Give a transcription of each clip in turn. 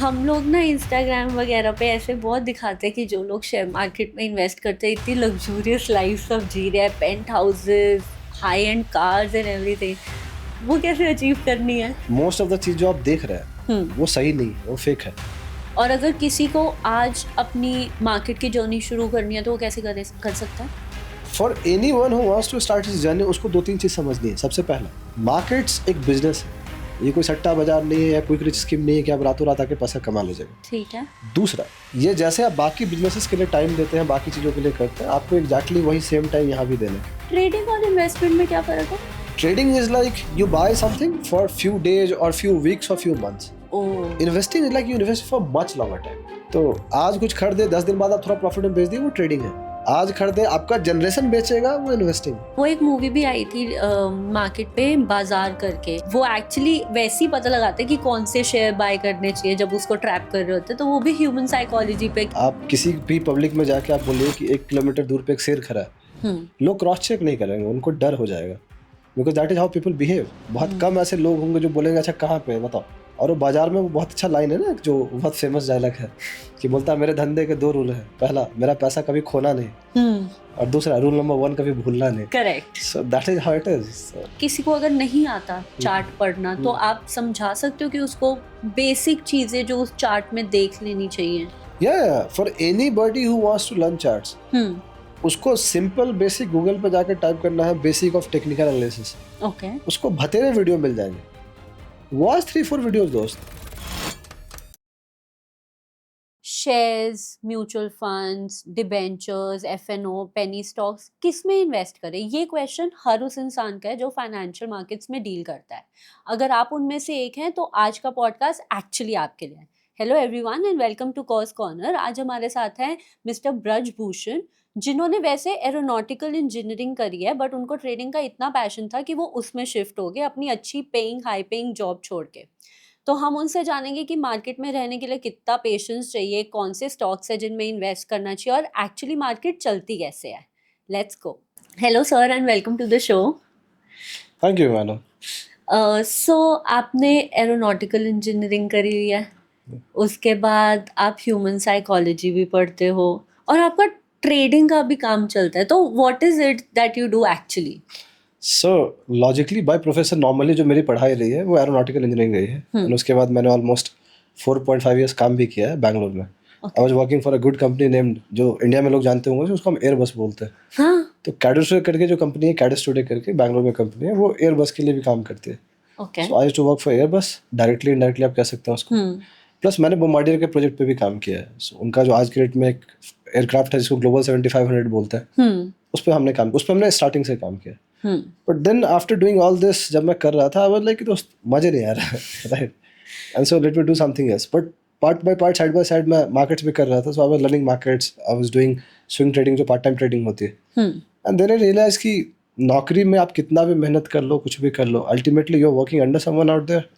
हम लोग ना इंस्टाग्राम वगैरह पे ऐसे बहुत दिखाते हैं कि जो लोग शेयर मार्केट में इन्वेस्ट करते हैं इतनी लग्जूरियस लाइफ सब जी रहे हैं, penthouses, high end cars and everything. वो कैसे अचीव करनी है? मोस्ट ऑफ द चीज जो आप देख रहे हैं वो सही नहीं है, वो फेक है। और अगर किसी को आज अपनी मार्केट की जर्नी शुरू करनी है तो वो कैसे कर सकता है? For anyone who wants to start his journey, उसको दो तीन चीज समझनी है। सबसे पहला, मार्केट्स एक बिजनेस है, ये कोई सट्टा बाजार नहीं है या क्विक रिच स्कीम नहीं है कि आप रातों रात आके पैसा कमा लीजिएगा। ठीक है। दूसरा, ये जैसे आप बाकी बिजनेसेस के लिए टाइम देते हैं, बाकी चीजों के लिए करते हैं, आपको एग्जैक्टली वही सेम टाइम यहाँ भी देना है। ट्रेडिंग और इन्वेस्टमेंट में क्या फर्क है? Trading is like you buy something for few days और फ्यू वीक्स और few months. Investing is like you invest for much longer time. तो आज कुछ खरीदे, 10 दिन बाद आप थोड़ा प्रॉफिट में बेच दिए, वो ट्रेडिंग है। आज खरीदे, आपका जनरेशन बेचेगा, वो इन्वेस्टिंग। वो एक मूवी भी आई थी मार्केट पे बाजार करके, वो एक्चुअली वैसे ही पता लगाते कि कौन से शेयर बाय करने चाहिए जब उसको ट्रैप कर रहे होते, तो वो भी ह्यूमन साइकोलॉजी पे। आप किसी भी पब्लिक में जाके आप बोलिए कि 1 किलोमीटर दूर पे एक शेर खड़ा है, लोग क्रॉस चेक नहीं करेंगे, उनको डर हो जाएगा, because that is how people behave. बहुत कम ऐसे लोग होंगे जो बोलेंगे अच्छा कहाँ पे बताओ। और वो बाजार में वो बहुत अच्छा लाइन है ना, जो बहुत फेमस डायलॉग है कि बोलता है मेरे धंधे के 2 रूल है। पहला, मेरा पैसा कभी खोना नहीं, और दूसरा, रूल नंबर 1, कभी भूलना नहीं। Correct. So that is how it is. किसी को अगर नहीं आता चार्ट पढ़ना तो आप समझा सकते हो कि उसको बेसिक चीजें जो उस चार्ट में देख लेनी चाहिए। या for anybody who wants to learn charts, उसको सिंपल बेसिक गूगल पे जाकर टाइप करना है, basic of technical analysis. Okay. उसको भतेरे वीडियो मिल जाएंगे, वॉच 3-4 वीडियोस दोस्त। Shares, mutual funds, debentures, FnO, penny stocks, किस में इन्वेस्ट करें? ये क्वेश्चन हर उस इंसान का है जो फाइनेंशियल मार्केट्स में डील करता है। अगर आप उनमें से एक हैं तो आज का पॉडकास्ट एक्चुअली आपके लिए है। Hello everyone and welcome to Cause Corner. आज हमारे साथ हैं मिस्टर ब्रजभूषण, जिन्होंने वैसे एरोनॉटिकल इंजीनियरिंग करी है, बट उनको ट्रेडिंग का इतना पैशन था कि वो उसमें शिफ्ट हो गए अपनी अच्छी पेइंग हाई पेइंग जॉब छोड़ के। तो हम उनसे जानेंगे कि मार्केट में रहने के लिए कितना पेशेंस चाहिए, कौन से स्टॉक्स है जिनमें इन्वेस्ट करना चाहिए और एक्चुअली मार्केट चलती कैसे है। Let's go. Hello sir and welcome to the show. Thank you madam. So आपने एरोनॉटिकल इंजीनियरिंग करी हुई है, उसके बाद आप ह्यूमन साइकोलॉजी भी पढ़ते हो और आपका ट्रेडिंग का भी काम चलता है, तो what is it that you do actually? So logically by profession normally जो मेरी पढ़ाई रही है वो एरोनॉटिकल इंजीनियरिंग रही है, और उसके बाद मैंने ऑलमोस्ट 4.5 ईयर्स काम भी किया है बैंगलोर में। I was working for a good company named, जो इंडिया में लोग जानते होंगे, उसको हम एयरबस बोलते हैं। हाँ। तो कैडस्टोडे करके जो कंपनी है, कैडस्टोडे करके बैंगलोर में कंपनी है, वो एयरबस के लिए भी काम करती है। Okay. So I used to work for Airbus, directly indirectly आप कह सकते हैं उसको। प्लस मैंने बोम्बार्डियर के प्रोजेक्ट पे भी काम किया है। सो उनका जो आज के डेट में एक एयरक्राफ्ट है जिसको ग्लोबल 7500 बोलते हैं, उस पर हमने स्टार्टिंग से काम किया। But then after doing all this, जब मैं कर रहा था, आई वाज लाइक दोस्त मजे नहीं आ रहा, right? And so let me do something else. But part by part, side by side मैं मार्केट्स भी कर रहा था। So I was learning markets, I was doing swing trading, जो पार्ट टाइम ट्रेडिंग होती है। एंड देन आई रियलाइज कि नौकरी में आप कितना भी मेहनत कर लो, कुछ भी कर लो, ultimately you are working under someone out there,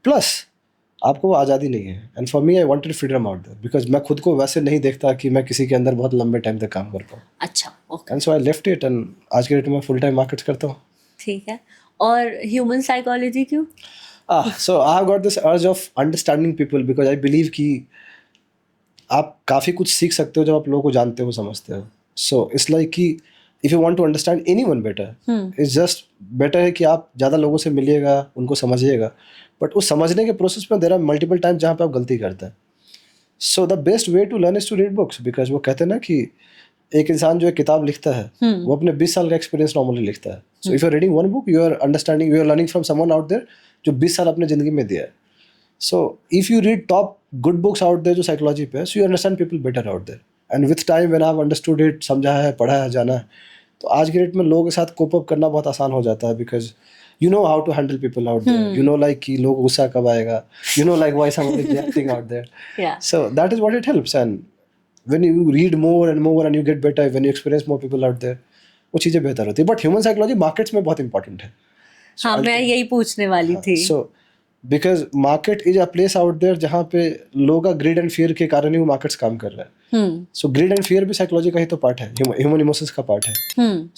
plus आपको वो आज़ादी नहीं है। And for me I wanted freedom out there, because मैं खुद को वैसे नहीं देखता कि मैं किसी के अंदर बहुत लंबे टाइम तक काम कर पाऊँ। अच्छा, okay. And so I left it, and आज के डेट में फुल टाइम मार्केट्स करता हूँ। ठीक है। और ह्यूमन साइकोलॉजी क्यों? So I have got this urge of understanding people because I believe कि आप काफ़ी कुछ सीख सकते हो जब आप लोगों को जानते हो, समझते हो। So it's like कि if you want to understand anyone better, it's just better है कि आप ज़्यादा लोगों से मिलिएगा, उनको समझिएगा। बट उस समझने के प्रोसेस में देर आर मल्टीपल टाइम्स जहाँ पे आप गलती करते हैं। So the best way to learn is to read books, because वो कहते हैं ना कि एक इंसान जो एक किताब लिखता है, वो अपने 20 साल का एक्सपीरियंस नॉर्मली लिखता है। So if you are reading one book, you are understanding, you are learning from someone out there जो 20 साल अपने ज़िंदगी में दिया है। So if you read top good books out there जो साइकोलॉजी पे है, so you understand people better out there. And with time when I have understood it, समझा है, पढ़ा है, जाना है, तो आज के डेट में लोगों के साथ कोप अप करना बहुत आसान हो जाता है, because you know how to handle people out there. You know like कि लोग गुस्सा कब आएगा, you know like why someone is reacting out there. Yeah. So that is what it helps. And when you read more and more and you get better, when you experience more people out there, वो चीज़ें बेहतर होती है। But human psychology markets में बहुत important है। हाँ, मैं यही पूछने वाली थी। So because market is a place out there जहाँ पे लोगों का greed and fear के कारण ही वो markets काम कर रहा है। So greed and fear भी psychology का ही तो पार्ट है, human emotions का पार्ट है।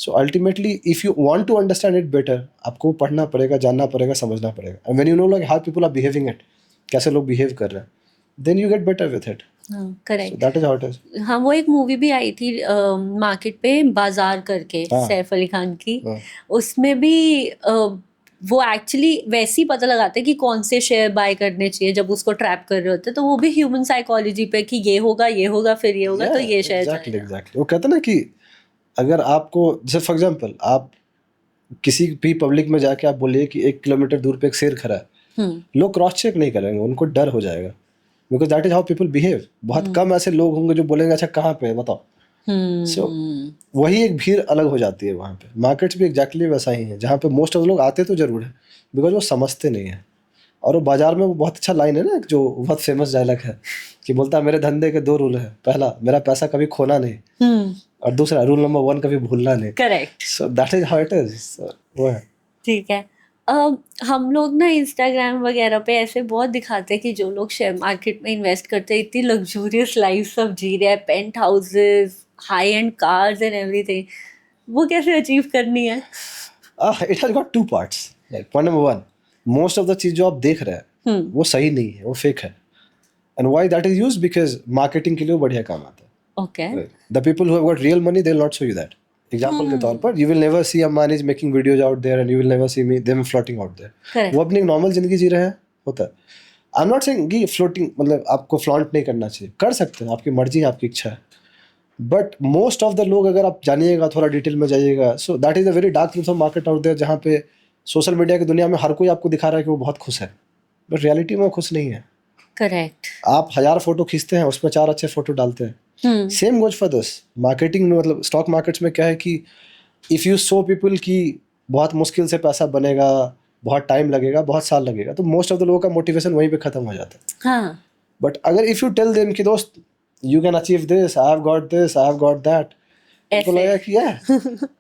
So ultimately if you want to understand it better, आपको पढ़ना पड़ेगा, जानना पड़ेगा, समझना पड़ेगा। And when you know like how people are behaving it, कैसे लोग behave कर रहे हैं, then you get better with it. So correct. that is how it is. हाँ, वो एक मूवी भी आई थी मार्केट पे, बाजार करके, हाँ। सैफ अली खान की। हाँ। उसमें भी वो एक्चुअली वैसे ही पता लगाते हैं कि कौन से शेयर बाय करने चाहिए जब उसको ट्रैप कर रहे होते हैं, तो वो भी ह्यूमन साइकोलॉजी पे कि ये होगा फिर ये होगा तो ये शेयर एग्जैक्टली जाएगा। एग्जैक्टली। वो कहते हैं ना कि अगर आपको, जैसे फॉर एग्जांपल, आप किसी भी पब्लिक में जाके आप बोलिए कि 1 किलोमीटर दूर पे एक शेर खड़ा है, लोग क्रॉस चेक नहीं करेंगे, उनको डर हो जाएगा, because that is how people behave. बहुत कम ऐसे लोग होंगे जो बोलेंगे अच्छा कहाँ पे है बताओ। सो वही एक भीड़ अलग हो जाती है वहाँ पे। मार्केट्स भी एग्जैक्टली वैसा ही है, जहाँ पे मोस्ट ऑफ लोग आते तो जरूर है, बिकॉज वो समझते नहीं है। और वो बाजार में वो बहुत अच्छा लाइन है ना, जो बहुत फेमस डायलॉग है कि बोलता है मेरे धंधे के 2 रूल है, पहला मेरा पैसा कभी खोना नहीं, और दूसरा रूल नंबर 1 कभी भूलना नहीं। Correct. So that is how it is. वो है। ठीक है। हम लोग ना इंस्टाग्राम वगैरह पे ऐसे बहुत दिखाते हैं कि जो लोग शेयर मार्केट में इन्वेस्ट करते हैं इतनी लग्जूरियस लाइफ सब जी रहे हैं, penthouses, high end cars and everything. वो कैसे अचीव करनी है? It has got 2 parts. Like point number 1, most of the चीज जो आप देख रहे हैं वो सही नहीं है, वो फेक है। And why that is used? Because marketing के लिए वो बढ़िया काम आता है। Okay. The people who have got real money they will not show you that. Example के तौर पर, you will never see Ambani is making videos out there and you will never see me them floating out there. Correct. वो अपनी normal जिंदगी जी रहे हैं, होता है। आई एम नॉट सेइंग कि फ्लोटिंग मतलब आपको फ्लॉन्ट नहीं करना चाहिए, कर सकते हैं, आपकी मर्जी है, आपकी इच्छा है। बट मोस्ट ऑफ द लोग, अगर आप जानिएगा, थोड़ा डिटेल में जाइएगा, so that is a very dark truth of market out there, जहाँ पे सोशल मीडिया की दुनिया में हर कोई आपको दिखा रहा है कि वो बहुत खुश है, बट रियलिटी में वो खुश नहीं है। करेक्ट। आप 1000 फोटो खींचते हैं, उसमें 4 अच्छे फोटो डालते हैं। Same goes for this. Marketing में मतलब स्टॉक मार्केट्स में क्या है कि इफ़ यू शो पीपल कि बहुत मुश्किल से पैसा बनेगा, बहुत टाइम लगेगा, बहुत साल लगेगा, तो मोस्ट ऑफ द लोगों का मोटिवेशन वहीं पे खत्म हो जाता है। हाँ। बट अगर इफ़ यू टेल देम कि दोस्त you can achieve this, I have got this, I have got that, उनको लगेगा कि यार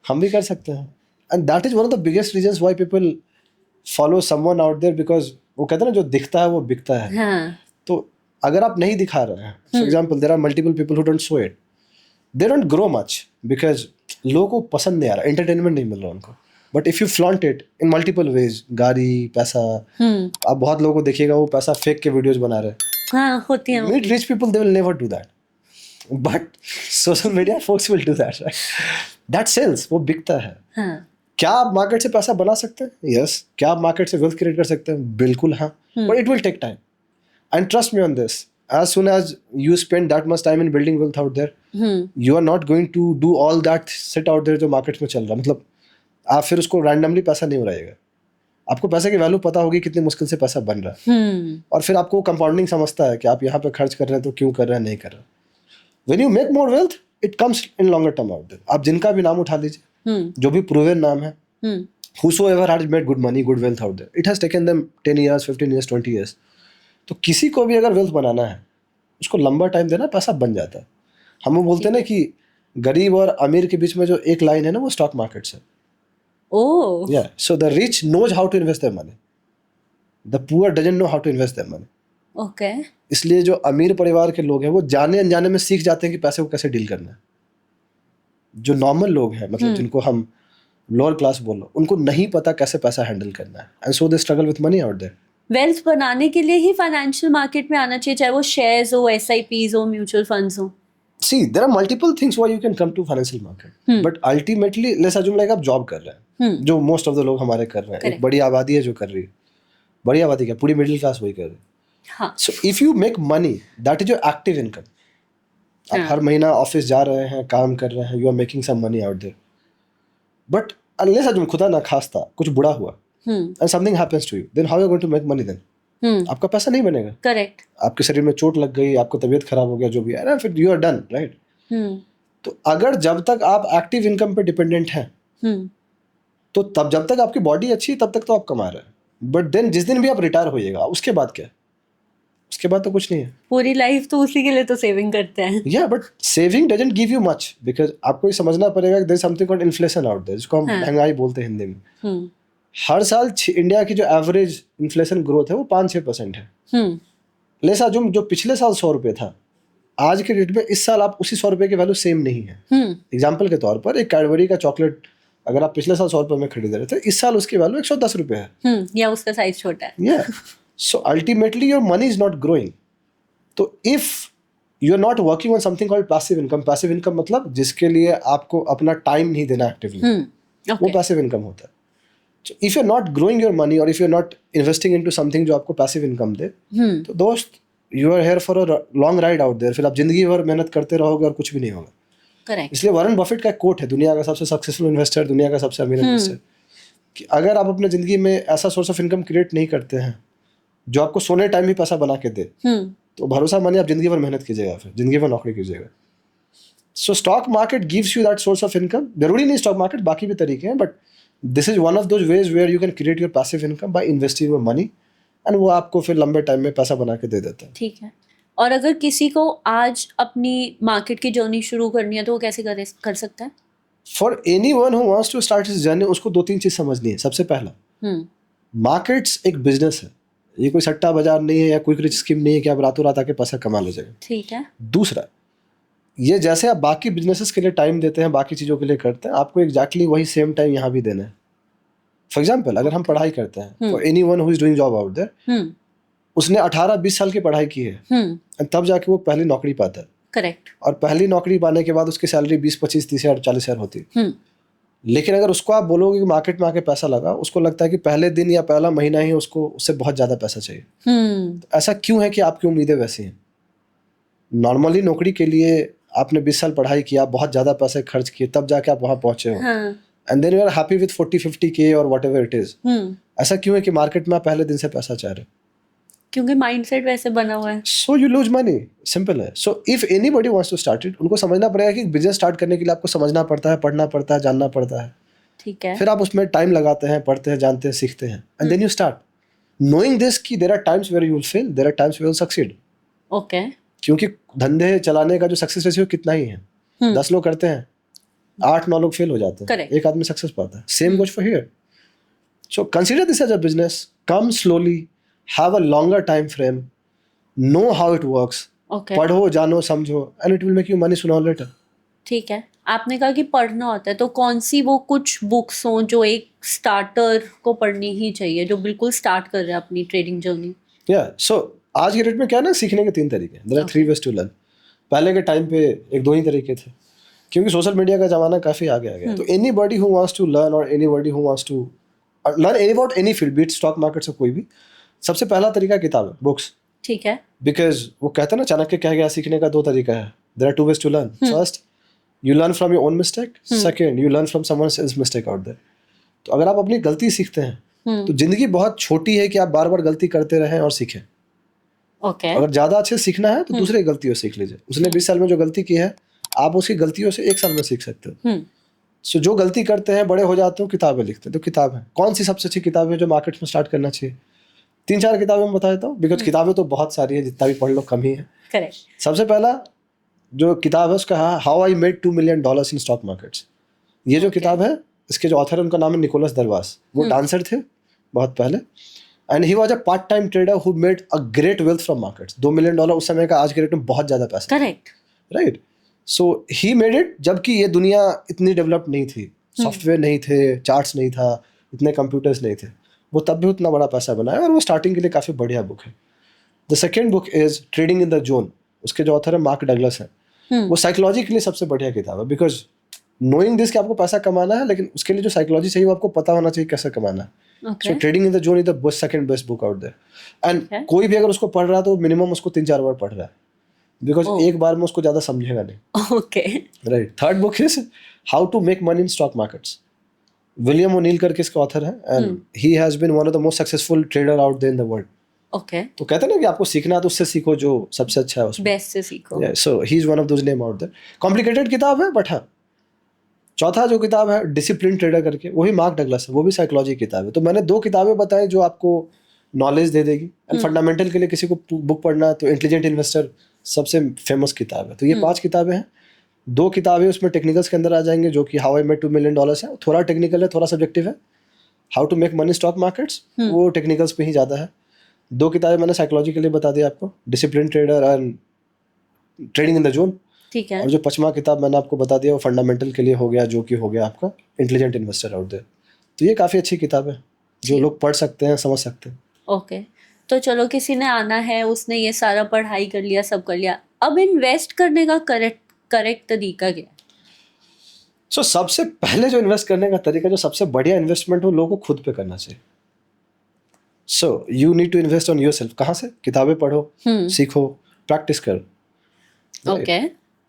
हम भी कर सकते हैं। And that is one of the biggest reasons why people follow someone out there, because वो कहते हैं ना जो दिखता है वो बिकता है। हाँ। तो अगर आप नहीं दिखा रहे हैं, for example there are multiple people who don't show it, they don't grow much, because लोगों को पसंद नहीं आ रहा, एंटरटेनमेंट नहीं मिल रहा उनको। But if you flaunt it in multiple ways, गाड़ी, पैसा, आप बहुत लोगों को देखिएगा वो पैसा फेक के वीडियोज बना रहे हैं। हाँ, होती है। Meet rich people, they will never do that, but social media folks will do that, right? That sells, वो बिकता है। हाँ। क्या आप मार्केट से पैसा बना सकते हैं? यस। क्या आप मार्केट से वेल्थ क्रिएट कर सकते हैं? बिल्कुल हाँ, but it will take time. And trust me on this, as soon as you spend that much time in building wealth out there, you are not going to do all that sit out there जो market में चल रहा है। मतलब आप फिर उसको randomly पैसा नहीं उड़ाइएगा, आपको पैसे की वैल्यू पता होगी कितनी मुश्किल से पैसा बन रहा है, और फिर आपको कंपाउंडिंग समझता है कि आप यहाँ पे खर्च कर रहे हैं तो क्यों कर रहे हैं, नहीं कर रहे हैं। When you make more wealth, it comes in longer term out there. आप जिनका भी नाम उठा लीजिए, जो भी प्रूवन नाम है, whosoever has made good money, good wealth out there, it has taken them 10 years, 15 years, 20 years. तो किसी को भी अगर वेल्थ बनाना है, उसको लंबा टाइम देना, पैसा बन जाता है। हम वो बोलते हैं ना कि गरीब और अमीर के बीच में जो एक लाइन है ना, वो स्टॉक मार्केट से। ओह। Yeah, so the rich knows how to invest their money, the poor doesn't know how to invest their money. Okay. इसलिए जो अमीर परिवार के लोग हैं वो जाने अनजाने में सीख जाते हैं कि पैसे को कैसे डील करना है। जो नॉर्मल लोग हैं, मतलब जिनको हम लोअर क्लास बोल लो, उनको नहीं पता कैसे पैसा हैंडल करना है, and so they struggle with money out there. Wealth बनाने के लिए ही फाइनेंशियल मार्केट में आना चाहिए, चाहे वो शेयर्स हो, SIPs हो, म्यूचुअल फंड्स हो। See, there are multiple things why you can come to financial market, but ultimately let's assume like आप जॉब कर रहे हैं, जो मोस्ट ऑफ द लोग हमारे कर रहे हैं। एक बड़ी आबादी है जो कर रही है, बड़ी आबादी क्या, पूरी मिडिल क्लास वही कर रही है। हाँ। So if you make money, that is your active income. आप हर महीना ऑफिस जा रहे हैं, काम कर रहे हैं, you are making some money out there. But unless assume खुदा ना खास्ता कुछ बुरा हुआ, and something happens to you, then how are you going to make money then? आपका पैसा नहीं बनेगा। करेक्ट। आपके शरीर में चोट लग गई, आपको तबीयत खराब हो गया, जो भी है ना, फिर यू आर डन, राइट? तो अगर जब तक आप एक्टिव इनकम पे डिपेंडेंट हैं, तो तब जब तक आपकी बॉडी अच्छी है तब तक तो आप कमा रहे हैं, बट देन जिस दिन भी आप रिटायर होइएगा, उसके बाद क्या? उसके बाद तो कुछ नहीं है। पूरी लाइफ तो उसी के लिए तो सेविंग करते हैं। Yeah but saving doesn't give you much, because आपको ये समझना पड़ेगा कि there is something called inflation out there, जिसको हम महंगाई बोलते हैं हिंदी में। हर साल इंडिया की जो एवरेज इन्फ्लेशन ग्रोथ है वो 5-6% है। लेसा जो पिछले साल 100 रुपये था, आज के डेट में इस साल आप उसी 100 रुपये की वैल्यू सेम नहीं है। एग्जाम्पल के तौर पर एक कैडबरी का चॉकलेट अगर आप पिछले साल 100 रुपये में खरीद रहे थे, इस साल उसकी वैल्यू 110 रुपये है, या उसका साइज छोटा है। या so ultimately your money is not growing, तो if you are not working on something called passive income मतलब जिसके लिए आपको अपना टाइम नहीं देना एक्टिवली, वो ओके पैसिव इनकम होता है. So if you're not growing your money or if you're not investing into something जो आपको पैसिव इनकम दे, तो दोस्त you are here for a long ride out there. फिर आप जिंदगी भर मेहनत करते रहोगे और कुछ भी नहीं होगा. करेक्ट. इसलिए वॉरेन बफेट का एक कोट है, दुनिया का सबसे सक्सेसफुल इन्वेस्टर, दुनिया का सबसे अमीर इन्वेस्टर, कि अगर आप अपने जिंदगी में ऐसा सोर्स ऑफ इनकम क्रिएट नहीं करते हैं जो आपको सोने टाइम भी पैसा बना के दे, तो भरोसा मानिए आप जिंदगी भर मेहनत कीजिएगा, फिर जिंदगी भर नौकरी कीजिएगा. So stock market gives you that source of income. जरूरी नहीं स्टॉक मार्केट, बाकी भी तरीके हैं, but this is one of those ways where you can create your passive income by investing your money, एंड वो आपको फिर लंबे टाइम में पैसा बना के दे देता है. ठीक है. और अगर किसी को आज अपनी मार्केट की जर्नी शुरू करनी है तो वो कैसे कर सकता है? For anyone who wants to start his journey, उसको 2-3 चीज समझनी है. सबसे पहला, मार्केट्स एक बिजनेस है, ये कोई सट्टा बाजार नहीं है या क्विक रिच स्कीम नहीं है कि आप रातों रात आके पैसा कमा लीजिएगा. ठीक है. दूसरा, ये जैसे आप बाकी बिजनेसेस के लिए टाइम देते हैं, बाकी चीज़ों के लिए करते हैं, आपको एग्जैक्टली वही सेम टाइम यहाँ भी देना है. फॉर एग्जाम्पल, अगर हम पढ़ाई करते हैं, for anyone who is doing job out there, उसने 18-20 साल की पढ़ाई की है, तब जाके वो पहली नौकरी पाता है. करेक्ट. और पहली नौकरी पाने के बाद उसकी सैलरी 20-25-30 हज़ार 40 हज़ार होती है. लेकिन अगर उसको आप बोलोगे कि मार्केट में आके पैसा लगा, उसको लगता है कि पहले दिन या पहला महीना ही उसको उससे बहुत ज़्यादा पैसा चाहिए. तो ऐसा क्यों है कि आपकी उम्मीदें वैसी हैं? नॉर्मली नौकरी के लिए आपने 20 साल पढ़ाई किया, बहुत ज़्यादा पैसे खर्च किए, तब जाके आप वहाँ पहुँचे हो, and then you are happy with 40-50K और वट एवर इट इज़. ऐसा क्यों है कि मार्केट में आप पहले दिन से पैसा चाह रहे हो? क्योंकि माइंडसेट वैसे बना हुआ है. So you lose money. Simple है. So if anybody wants to start it, उनको समझना पड़ेगा कि बिजनेस स्टार्ट करने के लिए आपको समझना पड़ता है, पढ़ना पड़ता है, जानना पड़ता है. ठीक है. फिर आप उसमें टाइम लगाते हैं, पढ़ते हैं, जानते हैं, सीखते हैं, and then you start knowing this कि there are times where you will fail, there are times where you will succeed. Okay. क्योंकि धंधे चलाने का जो सक्सेस रेशियो कितना ही है, 10 लोग करते हैं, 8-9 लोग फेल हो जाते हैं. Correct. एक आदमी सक्सेस पाता है. Same goes for here. So consider this as a business. Come slowly, have a longer time frame, know how it works. Okay. पढ़ो, जानो, समझो, and it will make you money sooner or later. ठीक है. आपने कहा कि पढ़ना होता है, तो कौन सी वो कुछ बुक्स हों जो एक स्टार्टर को पढ़नी ही चाहिए, जो बिल्कुल स्टार्ट कर रहे हैं अपनी ट्रेडिंग जर्नी? या सो आज के डेट में क्या है ना, सीखने के 3 तरीके हैं. There are 3 ways to learn. पहले के टाइम पे 1-2 ही तरीके थे, क्योंकि सोशल मीडिया का ज़माना काफ़ी आगे आ गया. तो anybody who wants to learn और anybody who wants to learn any about any field, be it stock market से कोई भी, सबसे पहला तरीका किताब है, बुक्स. ठीक है. बिकॉज वो कहते हैं ना, चाणक्य कह गया सीखने का 2 तरीका है. There are 2 ways to learn. First, you learn from your own mistake. Second, you learn from someone else's mistake out there. तो अगर आप अपनी गलती सीखते हैं तो जिंदगी बहुत छोटी है कि आप बार बार गलती करते रहें और सीखें. ओके. अगर ज़्यादा अच्छे से सीखना है तो दूसरे की गलतियों से सीख लीजिए. उसने 20 साल में जो गलती की है, आप उसकी गलतियों से 1 साल में सीख सकते हो. सो जो गलती करते हैं, बड़े हो जाते हो, किताबें लिखते हैं. तो किताब है. कौन सी सबसे अच्छी किताब है जो मार्केट में स्टार्ट करना चाहिए? 3-4 किताबें मैं बता देता हूँ, बिकॉज किताबें तो बहुत सारी है, जितना भी पढ़ लो कम ही है. करेक्ट. सबसे पहला जो किताब है उसका है how I made $2 million in stock markets. ये जो किताब है, इसके जो ऑथर है उनका नाम है निकोलस दरवास. वो डांसर थे बहुत पहले, and he was a part time trader who made a great wealth from markets. $2 million उस समय का आज के रेट में बहुत ज़्यादा पैसा. Correct. Right. So he made it जबकि ये दुनिया इतनी डेवलप नहीं थी, सॉफ्टवेयर नहीं थे, चार्ट्स नहीं था, इतने कंप्यूटर्स नहीं थे. वो तब भी उतना बड़ा पैसा बनाया, और वो स्टार्टिंग के लिए काफ़ी बढ़िया बुक है. The second book is trading in the zone. उसके जो ऑथर है मार्क डगलस है. वो साइकोलॉजी के लिए सबसे बढ़िया किताब है, बिकॉज नोइंग दिस कि आपको पैसा कमाना है, लेकिन उसके लिए जो साइकोलॉजी चाहिए वो आपको पता होना चाहिए कैसे कमाना है. So trading in the zone is the second best book out there. And कोई भी अगर उसको पढ़ रहा है तो मिनिमम उसको 3-4 बार पढ़ रहा है, बिकॉज एक बार में उसको ज़्यादा समझेगा नहीं. Okay. Right. Third book is how to make money in stock markets. William O'Neil करके इसका ऑथर है, and he has been one of the most successful trader out there in the world. Okay. तो कहते हैं ना कि आपको सीखना है तो उससे सीखो जो सबसे अच्छा है उसमें. बेस्ट से सीखो. So he is one of those name out there. Complicated किताब है, बट हाँ. चौथा जो किताब है डिसिप्लिन ट्रेडर करके, वो भी मार्क डगलस है, वो भी साइकोलॉजी की किताब है. तो मैंने 2 किताबें बताई जो आपको नॉलेज दे देगी. एंड फंडामेंटल के लिए किसी को बुक पढ़ना है तो इंटेलिजेंट इन्वेस्टर सबसे फेमस किताब है. तो ये 5 किताबें हैं. 2 किताबें उसमें टेक्निकल्स के अंदर आ जाएंगे, जो कि हाउ आई मेड $2 मिलियन है. थोड़ा टेक्निकल है, थोड़ा सब्जेक्टिव है. How to make money stock markets, वो टेक्निकल्स पे ही ज़्यादा है. 2 किताबें मैंने साइकोलॉजी के लिए बता दी आपको, discipline trader and trading in the zone. ठीक है. और जो 5वां किताब मैंने आपको बता दिया वो फंडामेंटल के लिए हो गया, जो कि हो गया आपका इंटेलिजेंट इन्वेस्टर आउट देयर. तो ये काफ़ी अच्छी किताब है जो लोग पढ़ सकते हैं, समझ सकते हैं. ओके. तो चलो किसी ने आना है, उसने ये सारा पढ़ाई कर लिया, सब कर लिया, अब इन्वेस्ट करने का करेक्ट तरीका क्या है? सो सबसे पहले जो इन्वेस्ट करने का तरीका, जो सबसे बढ़िया इन्वेस्टमेंट हो, लोगों को खुद पे करना चाहिए. So you need to invest on yourself. कहाँ से? किताबें पढ़ो, सीखो, प्रैक्टिस करो. ओके.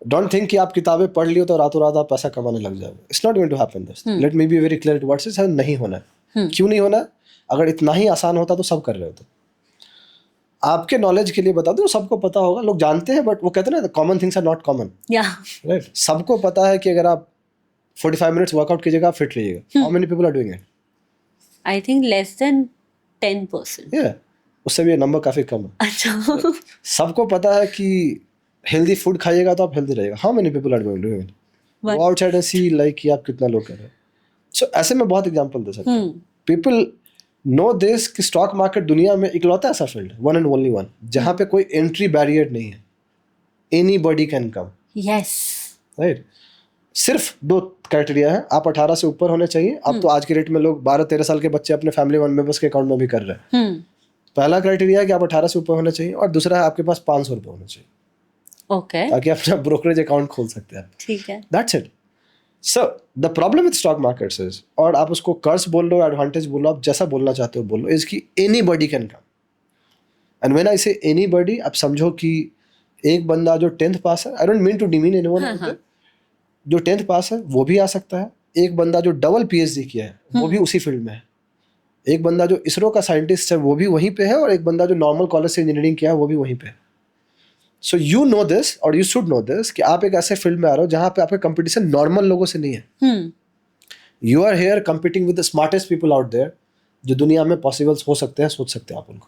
डोंट थिंक कि आप किताबें पढ़ लियो तो रातों रात आप पैसा कमाने लग जाओगे. It's not going to happen. This let me be very clear what's is नहीं होना है. क्यों नहीं होना? अगर इतना ही आसान होता तो सब कर रहे होते. आपके नॉलेज के लिए बता दो, सबको पता होगा, लोग जानते हैं, बट वो कहते हैं ना, common things are not common. Yeah right. सबको पता है कि अगर आप 45 मिनट्स वर्कआउट कीजिएगा, आप फिट रहिएगा. How many people are doing it? I think less than 10%. या उससे भी ये नंबर काफी कम है. अच्छा. सबको पता है कि हेल्दी फूड खाइएगा तो आप हेल्दी रहिएगा. How many people are doing it? Go outside and see like कि आप कितना लोग कर रहे हैं. सो ऐसे में बहुत एग्जांपल दे सकता हूं. पीपल नो दिस कि स्टॉक मार्केट दुनिया में इकलौता ऐसा फील्ड है, वन एंड ओनली वन, जहां पे कोई एंट्री बैरियर नहीं है. Anybody can come. Yes. Right. सिर्फ 2 क्राइटेरिया है. आप 18 से ऊपर होने चाहिए. अब तो आज के रेट में लोग 12-13 साल के बच्चे अपने फैमिली मेंबर्स के अकाउंट में भी कर रहे हैं. पहला क्राइटेरिया है कि आप 18 से ऊपर होने चाहिए, और दूसरा है आपके पास 500 रुपये होने चाहिए. ओके. ताकि अपना ब्रोकरेज अकाउंट खोल सकते हैं. ठीक है. That's it. So the problem with stock markets is, और आप उसको कर्स बोल लो, एडवांटेज बोलो, आप जैसा बोलना चाहते हो बोलो, इज कि anybody can come. And when I से एनीबॉडी, आप समझो कि एक बंदा जो 10th पास है, I don't mean to demean anyone, जो 10th पास है वो भी आ सकता है. एक बंदा जो डबल PhD किया है वो भी उसी फील्ड में है. एक बंदा जो इसरो का साइंटिस्ट है वो भी वहीं पे है, और एक बंदा जो नॉर्मल कॉलेज से इंजीनियरिंग किया है वो भी वहीं पे है. सो यू नो दिस, और यू शुड नो दिस, कि आप एक ऐसे फील्ड में आ रहे हो जहां पे आपका कंपटीशन नॉर्मल लोगों से नहीं है. You are here competing with the smartest people out there, जो दुनिया में पॉसिबल्स हो सकते हैं, सोच सकते हैं आप उनको.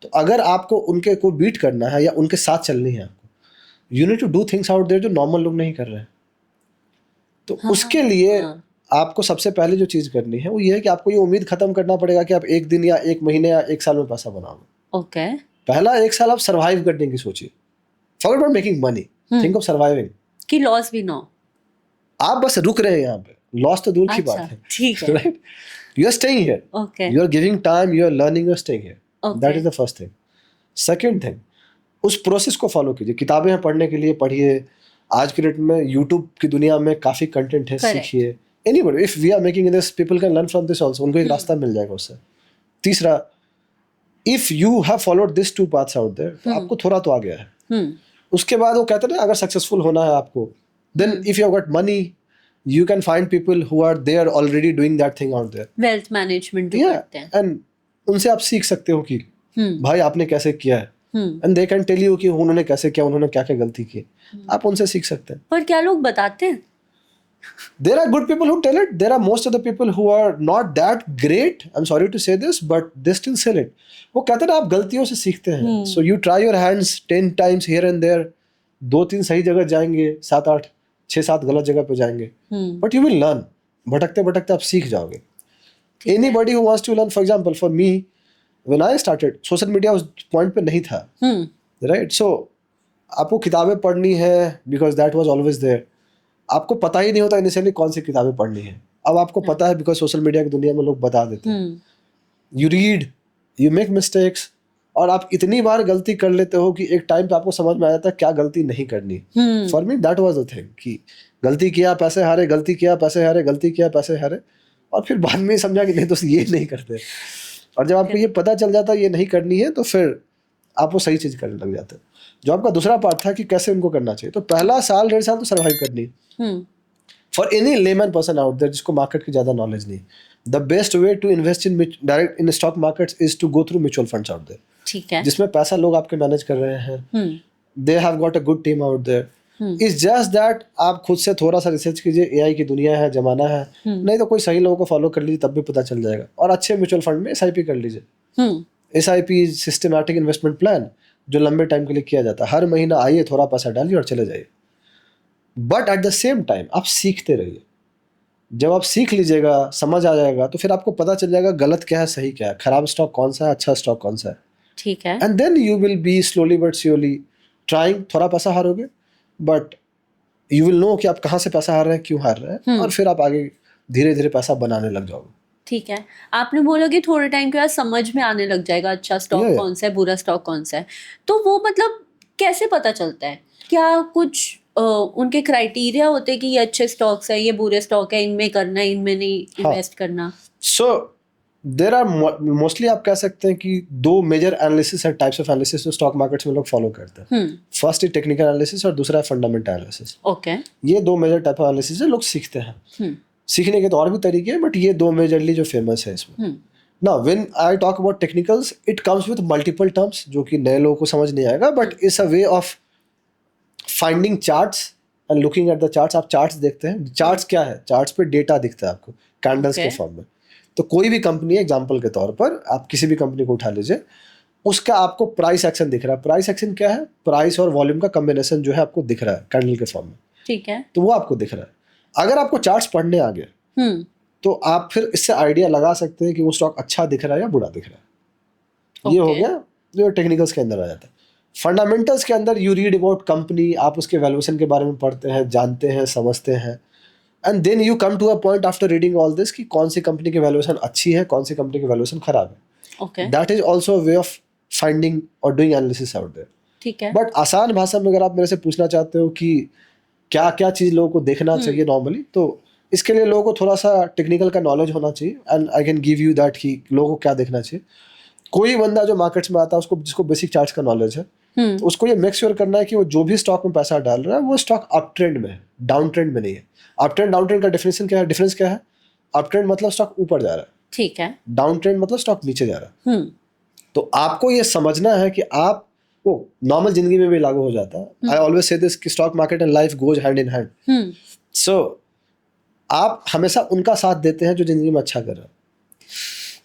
तो अगर आपको उनके को बीट करना है या उनके साथ चलनी है आपको, you need to do things out there जो नॉर्मल लोग नहीं कर रहे हैं. तो उसके लिए आपको सबसे पहले जो चीज करनी है वो ये है कि आपको ये उम्मीद खत्म करना पड़ेगा कि आप एक दिन या एक महीने या एक साल में पैसा बनाओगे. ओके. पहला 1 साल आप सर्वाइव करने की सोचिए. Forget about making money, think of surviving. कि लॉस भी ना हो. आप बस रुक रहे हैं यहाँ पे, लॉस तो दूर की बात है. ठीक है. Right. You are staying here, okay. You are giving time, you are learning, you are staying here. Okay. That is the first thing. Second thing, उस प्रोसेस को फॉलो कीजिए. किताबें हैं पढ़ने के लिए, पढ़िए. आज के डेट में यूट्यूब की दुनिया में काफी कंटेंट है, सीखिए. Anybody, if we are making this, people can learn from this also. उनको एक रास्ता मिल जाएगा उससे. तीसरा, if you have followed this 2 paths out there, तो आपको थोड़ा तो आ गया है. उसके बाद वो कहते हैं ना, अगर सक्सेसफुल होना है आपको, then if you have got money, you can find people who are there already doing that thing out there. Wealth management भी करते हैं. and उनसे आप सीख सकते हो कि भाई आपने कैसे किया है, and they can tell you कि उन्होंने कैसे किया, उन्होंने क्या क्या गलती की. आप उनसे सीख सकते हैं. पर क्या लोग बताते हैं? There are good people who tell it. There are most of the people who are not that great. I'm sorry to say this, but they still sell it. वो कहते हैं ना, आप गलतियों से सीखते हैं. So you try your hands 10 times here and there. 2-3 सही जगह जाएंगे, 7-8 6-7 गलत जगह पे जाएंगे, बट यू विल लर्न. भटकते भटकते आप सीख जाओगे. Anybody who wants to learn, for example for me, when I started, social media उस पॉइंट पे नहीं था. राइट. सो आपको किताबें पढ़नी है, because that was always there. आपको पता ही नहीं होता इनिशियली कौन सी किताबें पढ़नी है. अब आपको पता है, बिकॉज सोशल मीडिया की दुनिया में लोग बता देते हैं. You read, you make mistakes, और आप इतनी बार गलती कर लेते हो कि एक टाइम पे आपको समझ में आ जाता है क्या गलती नहीं करनी. For me that was the thing, कि गलती किया पैसे हारे, गलती किया पैसे हारे, गलती किया पैसे हारे, और फिर बाद में समझा कि नहीं दोस्त, ये नहीं करते. और जब आपको ये पता चल जाता है ये नहीं करनी है, तो फिर आप वो सही चीज करने लग जाते हैं. जो आपका दूसरा पार्ट था कि कैसे उनको करना चाहिए, तो पहला साल 1.5 साल तो सर्वाइव करनी है. For any layman person out there जिसको मार्केट की ज्यादा नॉलेज नहीं, the best way to invest in direct in stock markets is to go through mutual funds out there. ठीक है. जिसमें पैसा लोग आपके मैनेज कर रहे हैं. They have got a good team out there. It's just that आप खुद से थोड़ा सा रिसर्च कीजिए. एआई की दुनिया है, जमाना है. नहीं तो कोई सही लोगों को फॉलो कर लीजिए, तब भी पता चल जाएगा. और अच्छे म्यूचुअल फंड में SIP कर लीजिए. SIP सिस्टमैटिक इन्वेस्टमेंट प्लान, जो लंबे टाइम के लिए किया जाता है. हर महीना आइए, थोड़ा पैसा डालिए और चले जाइए. But at the same time आप सीखते रहिए. जब आप सीख लीजिएगा, समझ आ जाएगा, तो फिर आपको पता चल जाएगा गलत क्या है, सही क्या है, खराब स्टॉक कौन सा है, अच्छा स्टॉक कौन सा है. ठीक है. And then you will be slowly but surely trying. थोड़ा पैसा हारोगे, बट यू विल नो कि आप कहाँ से पैसा हार रहे हैं, क्यों हार रहे हैं, और फिर आप आगे धीरे धीरे पैसा बनाने लग जाओगे. ठीक है, आपने बोला कि थोड़े टाइम के बाद समझ में आने लग जाएगा अच्छा स्टॉक Yeah, yeah. कौन सा है, बुरा स्टॉक कौन सा है। तो वो मतलब कैसे पता चलता है? क्या कुछ उनके क्राइटेरिया होते हैं कि ये अच्छे स्टॉक्स है, ये बुरे स्टॉक है, इनमें करना है, इनमें नहीं हाँ। इन्वेस्ट करना? सो देर आर मोस्टली आप कह सकते हैं कि दो मेजर एनालिसिस है, टाइप्स ऑफ एनालिसिस जो स्टॉक मार्केट्स में लोग फॉलो करते हैं। फर्स्ट इज टेक्निकल एनालिसिस और दूसरा है फंडामेंटल एनालिसिस। ओके। ये दो मेजर टाइप ऑफ एनालिसिस है, लोग सीखते हैं। सीखने के तो और भी तरीके हैं, बट ये दो मेजरली जो फेमस है इसमें। Now when I talk about technicals, it comes with multiple terms जो कि नए लोगों को समझ नहीं आएगा, but it's a way of finding charts and looking at the charts. आप चार्ट्स देखते हैं, चार्ट्स क्या है, चार्ट्स पे डेटा दिखता है आपको कैंडल्स के फॉर्म में। तो कोई भी कंपनी, एग्जांपल के तौर पर आप किसी भी कंपनी को उठा लीजिए, उसका आपको प्राइस एक्शन दिख रहा है। प्राइस एक्शन क्या है? प्राइस और वॉल्यूम का कॉम्बिनेशन जो है आपको दिख रहा है कैंडल के फॉर्म में। ठीक है, तो वो आपको दिख रहा है। अगर आपको चार्ट्स पढ़ने आ गए तो आप फिर इससे आइडिया लगा सकते हैं कि वो स्टॉक अच्छा दिख रहा है या बुरा दिख रहा है। ये हो गया जो टेक्निकल्स के अंदर आ जाता है। फंडामेंटल्स के अंदर यू रीड अबाउट कंपनी, आप उसके वैल्यूएशन के बारे में पढ़ते हैं, जानते हैं, समझते हैं, and then you come to a point after reading all this कि कौन सी कंपनी की वैल्यूएशन अच्छी है, कौन सी कंपनी की वैल्यूएशन खराब है। Okay, that is also way of finding और डूइंग एनालिसिस आउट देयर। ठीक है। बट आसान भाषा में अगर आप मेरे से पूछना चाहते हो कि क्या क्या चीज़ लोगों को देखना चाहिए नॉर्मली, तो इसके लिए लोगों को थोड़ा सा टेक्निकल का नॉलेज होना चाहिए, and I can give you that कि लोगों को क्या देखना चाहिए। कोई बंदा जो मार्केट्स में आता है, उसको जिसको बेसिक चार्ट्स का नॉलेज है, तो उसको ये मेक श्योर करना है कि वो जो भी स्टॉक में पैसा डाल रहा है वो स्टॉक अप ट्रेंड में है, डाउन ट्रेंड में नहीं है। अप ट्रेंड डाउन ट्रेंड का डिफरेंस क्या है? अप ट्रेंड मतलब स्टॉक ऊपर जा रहा है, ठीक है। डाउन ट्रेंड मतलब स्टॉक नीचे जा रहा है। तो आपको ये समझना है कि आप वो नॉर्मल जिंदगी में भी लागू हो जाता है। आई ऑलवेज से दिस कि stock market and life goes hand in hand. So आप हमेशा उनका साथ देते हैं जो जिंदगी में अच्छा कर रहा है,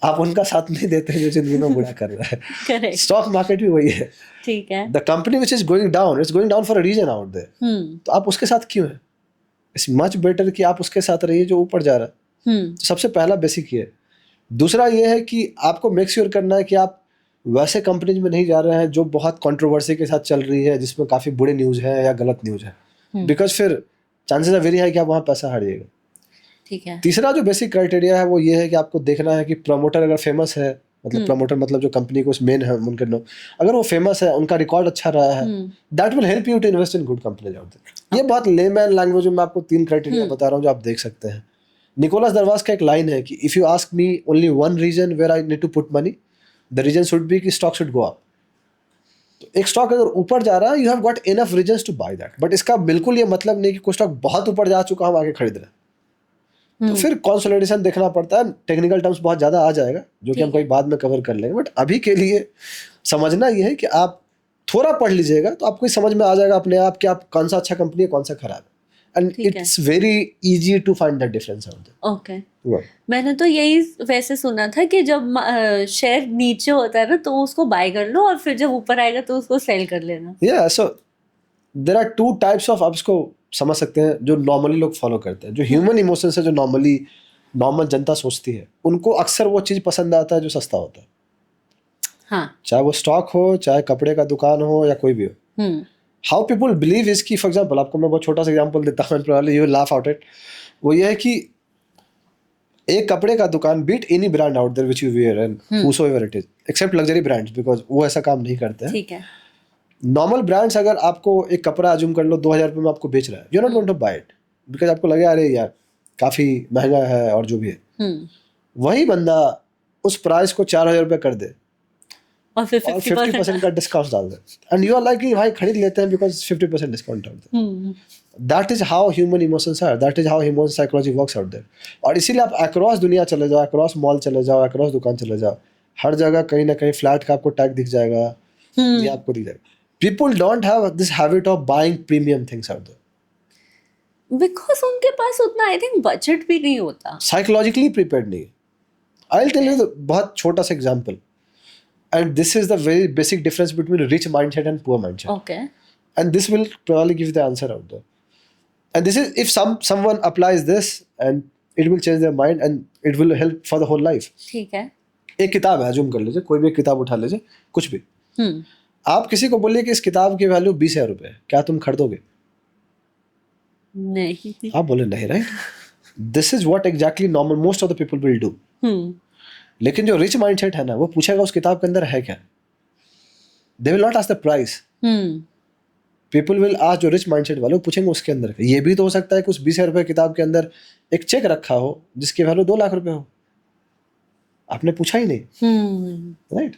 आप उनका साथ नहीं देते हैं जो जिंदगी में बुरा कर रहा है। करेक्ट, स्टॉक मार्केट भी वही है। ठीक है। The company which is going down, it's going down for a reason out there. तो आप उसके साथ क्यों है? इट्स मच बेटर कि आप उसके साथ रहिए जो ऊपर जा रहा है। तो सबसे पहला बेसिक ये है। दूसरा ये है कि आपको मेक श्योर करना है कि आप वैसे कंपनीज में नहीं जा रहे हैं जो बहुत कंट्रोवर्सी के साथ चल रही है, जिसमें काफ़ी बुरे न्यूज़ है या गलत न्यूज़ है, बिकॉज फिर चांसेस आर वेरी हाई कि आप वहाँ पैसा हारिएगा। ठीक है। तीसरा जो बेसिक क्राइटेरिया है वो ये है कि आपको देखना है कि प्रमोटर अगर फेमस है, मतलब प्रमोटर मतलब जो कंपनी को मेन है उनके नो, अगर वो फेमस है, उनका रिकॉर्ड अच्छा रहा है, that will help you to invest in good companies out there. ये बहुत लेमैन लैंग्वेज में मैं आपको 3 क्राइटेरिया बता रहा हूँ जो आप देख सकते हैं। निकोलस दरवाज का एक लाइन है कि if you ask me only one reason where I need to put money, the reason should be कि स्टॉक शुड गो अप। तो एक स्टॉक अगर ऊपर जा रहा है, you have got enough reasons to buy that. But इसका बिल्कुल ये मतलब नहीं कि कोई स्टॉक बहुत ऊपर जा चुका हम आगे खरीद रहे हैं। तो फिर कंसोलिडेशन देखना पड़ता है। टेक्निकल टर्म्स बहुत ज़्यादा आ जाएगा जो कि हम कोई बाद में कवर कर लेंगे, बट अभी के लिए समझना ये है कि आप थोड़ा पढ़ लीजिएगा तो आपको समझ में आ जाएगा अपने आप कि आप कौन सा अच्छा कंपनी है, कौन सा खराब है, and it's very easy to find that difference out there. Okay, मैंने तो यही वैसे सुना था कि जब शेयर नीचे होता है ना तो उसको बाय कर लो, और फिर जब ऊपर आएगा तो उसको सेल कर लेना। या so there are 2 types of, आप इसको समझ सकते हैं, जो नॉर्मली लोग फॉलो करते हैं। जो ह्यूमन इमोशंस है, जो नॉर्मल जनता सोचती है, उनको अक्सर वो चीज़ पसंद आता है जो सस्ता होता है। हाँ, चाहे वो स्टॉक हो, चाहे कपड़े का दुकान हो, या कोई भी हो। हाउ पीपल बिलीव इज की, फॉर एग्जाम्पल आपको मैं बहुत छोटा सा एग्जाम्पल देता हूँ, probably you will laugh out it. वो ये है कि एक कपड़े का दुकान, be it any brand out there which you wear and whosoever it is, except luxury brands, because वो ऐसा काम नहीं करते हैं। ठीक है। नॉर्मल ब्रांड्स, अगर आपको एक कपड़ा अज्यूम कर लो 2000 रुपये में आपको बेच रहा है, you not going to buy it, because आपको लगे अरे यार काफ़ी महंगा है और जो भी है। वही बंदा उस प्राइस को 4000 रुपये कर दे और फिर और 50% का डिस्काउंट डाल दे, एंड यू आर लाइक भाई खरीद लेते हैं बिकॉज 50% डिस्काउंट डाल दे। That is how human emotions are, that is how human psychology works out there. और इसीलिए आप अक्रॉस दुनिया चले जाओ, अक्रॉस मॉल चले जाओ, अक्रॉस दुकान चले जाओ, हर जगह कहीं ना कहीं फ्लैट का आपको टैग दिख जाएगा, ये आपको दिख जाएगा। People don't have this habit of buying premium things out there. Because उनके पास उतना आई थिंक बजट भी नहीं होता, Psychologically prepared नहीं। I'll tell you the बहुत छोटा सा example, and this is the very basic difference between rich mindset and poor mindset. Okay, And this will probably give the answer out there. And this is if someone applies this, and it will change their mind and it will help for the whole life. ठीक है। एक किताब है, assume कर लीजिए, कोई भी एक किताब उठा लीजिए, कुछ भी। आप किसी को बोलिए कि इस किताब की वैल्यू 20,000 रुपये है, क्या तुम खरीदोगे? नहीं। आप बोले नहीं, right? This is what exactly normal most of the people will do. लेकिन जो रिच माइंडसेट है ना, वो पूछेगा उस किताब के अंदर है क्या. दे will not ask the price. People will ask, जो रिच माइंडसेट वाले, वो पूछेंगे उसके अंदर. ये भी तो हो सकता है कि उस 20,000 रुपए किताब के अंदर एक चेक रखा हो जिसकी वैल्यू 2 लाख रुपए हो. आपने पूछा ही नहीं, right.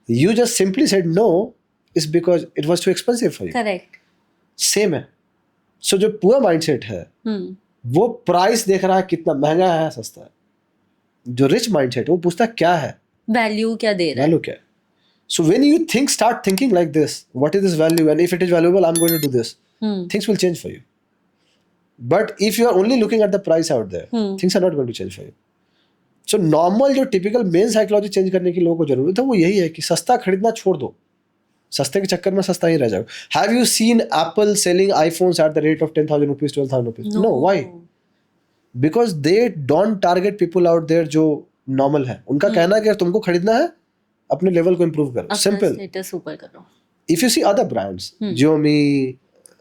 You just simply said no is because it was too expensive for you. Correct. Same है. सो जो पुअर माइंडसेट है वो प्राइस देख रहा है कितना महंगा है सस्ता है. जो रिच माइंडसेट है वो पूछता है क्या है, वैल्यू क्या दे रहा है. वैल्यू क्या है. So when you start thinking like this, what is this value, and if it is valuable, I'm going to do this. Things will change for you. But if you are only looking at the price out there, things are not going to change for you. So normal जो typical main psychology change करने की लोगों को जरूरत है वो यही है कि सस्ता खरीदना छोड़ दो. सस्ते के चक्कर में सस्ता ही रह जाओ. Have you seen Apple selling iPhones at the rate of 10,000 rupees, 12,000 rupees? No. Why? Because they don't target people out there जो normal है. उनका कहना है कि तुमको खरीदना है, अपने लेवल को इम्प्रूव करो. सिंपल. स्टेटस ऊपर करो. If you see other brands, Xiaomi,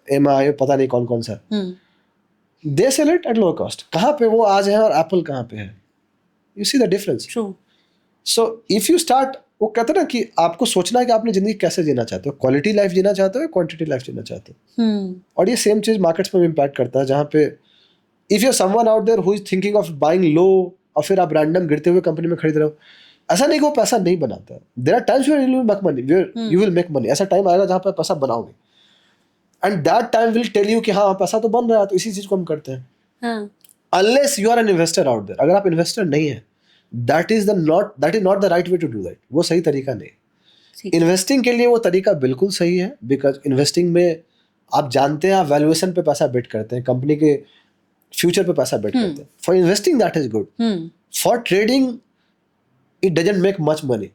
MI, पता नहीं कौन कौन सा, they sell it at lower cost. कहाँ पे वो आज है और एप्पल कहाँ पे है. You see the difference. True. So if you start, वो कहते हैं ना कि आपको सोचना है कि आपने जिंदगी कैसे जीना चाहते हो. क्वालिटी लाइफ जीना चाहते हो या क्वांटिटी लाइफ जीना चाहते हो. और ये सेम चीज मार्केट्स में भी इम्पैक्ट करता है. जहाँ पे if you are someone out there who is thinking of buying low, और फिर आप रैंडम गिरते हुए कंपनी में खरीद रहे हो, ऐसा नहीं कि वो पैसा नहीं बनाता है. There are times where you will make money. ऐसा टाइम आएगा जहाँ पे पैसा बनाओगे, and that time will tell you कि हाँ पैसा तो बन रहा है, तो इसी चीज को हम करते हैं. Unless you are an investor out there, अगर आप इन्वेस्टर नहीं है, that is not the right way to do that. वो सही तरीका नहीं. इन्वेस्टिंग के लिए वो तरीका बिल्कुल सही है, बिकॉज इन्वेस्टिंग में आप जानते हैं आप वैल्यूएशन पे पैसा बेट करते हैं, कंपनी के फ्यूचर पे पैसा बेट करते हैं. For investing that is good. For trading it doesn't make much money.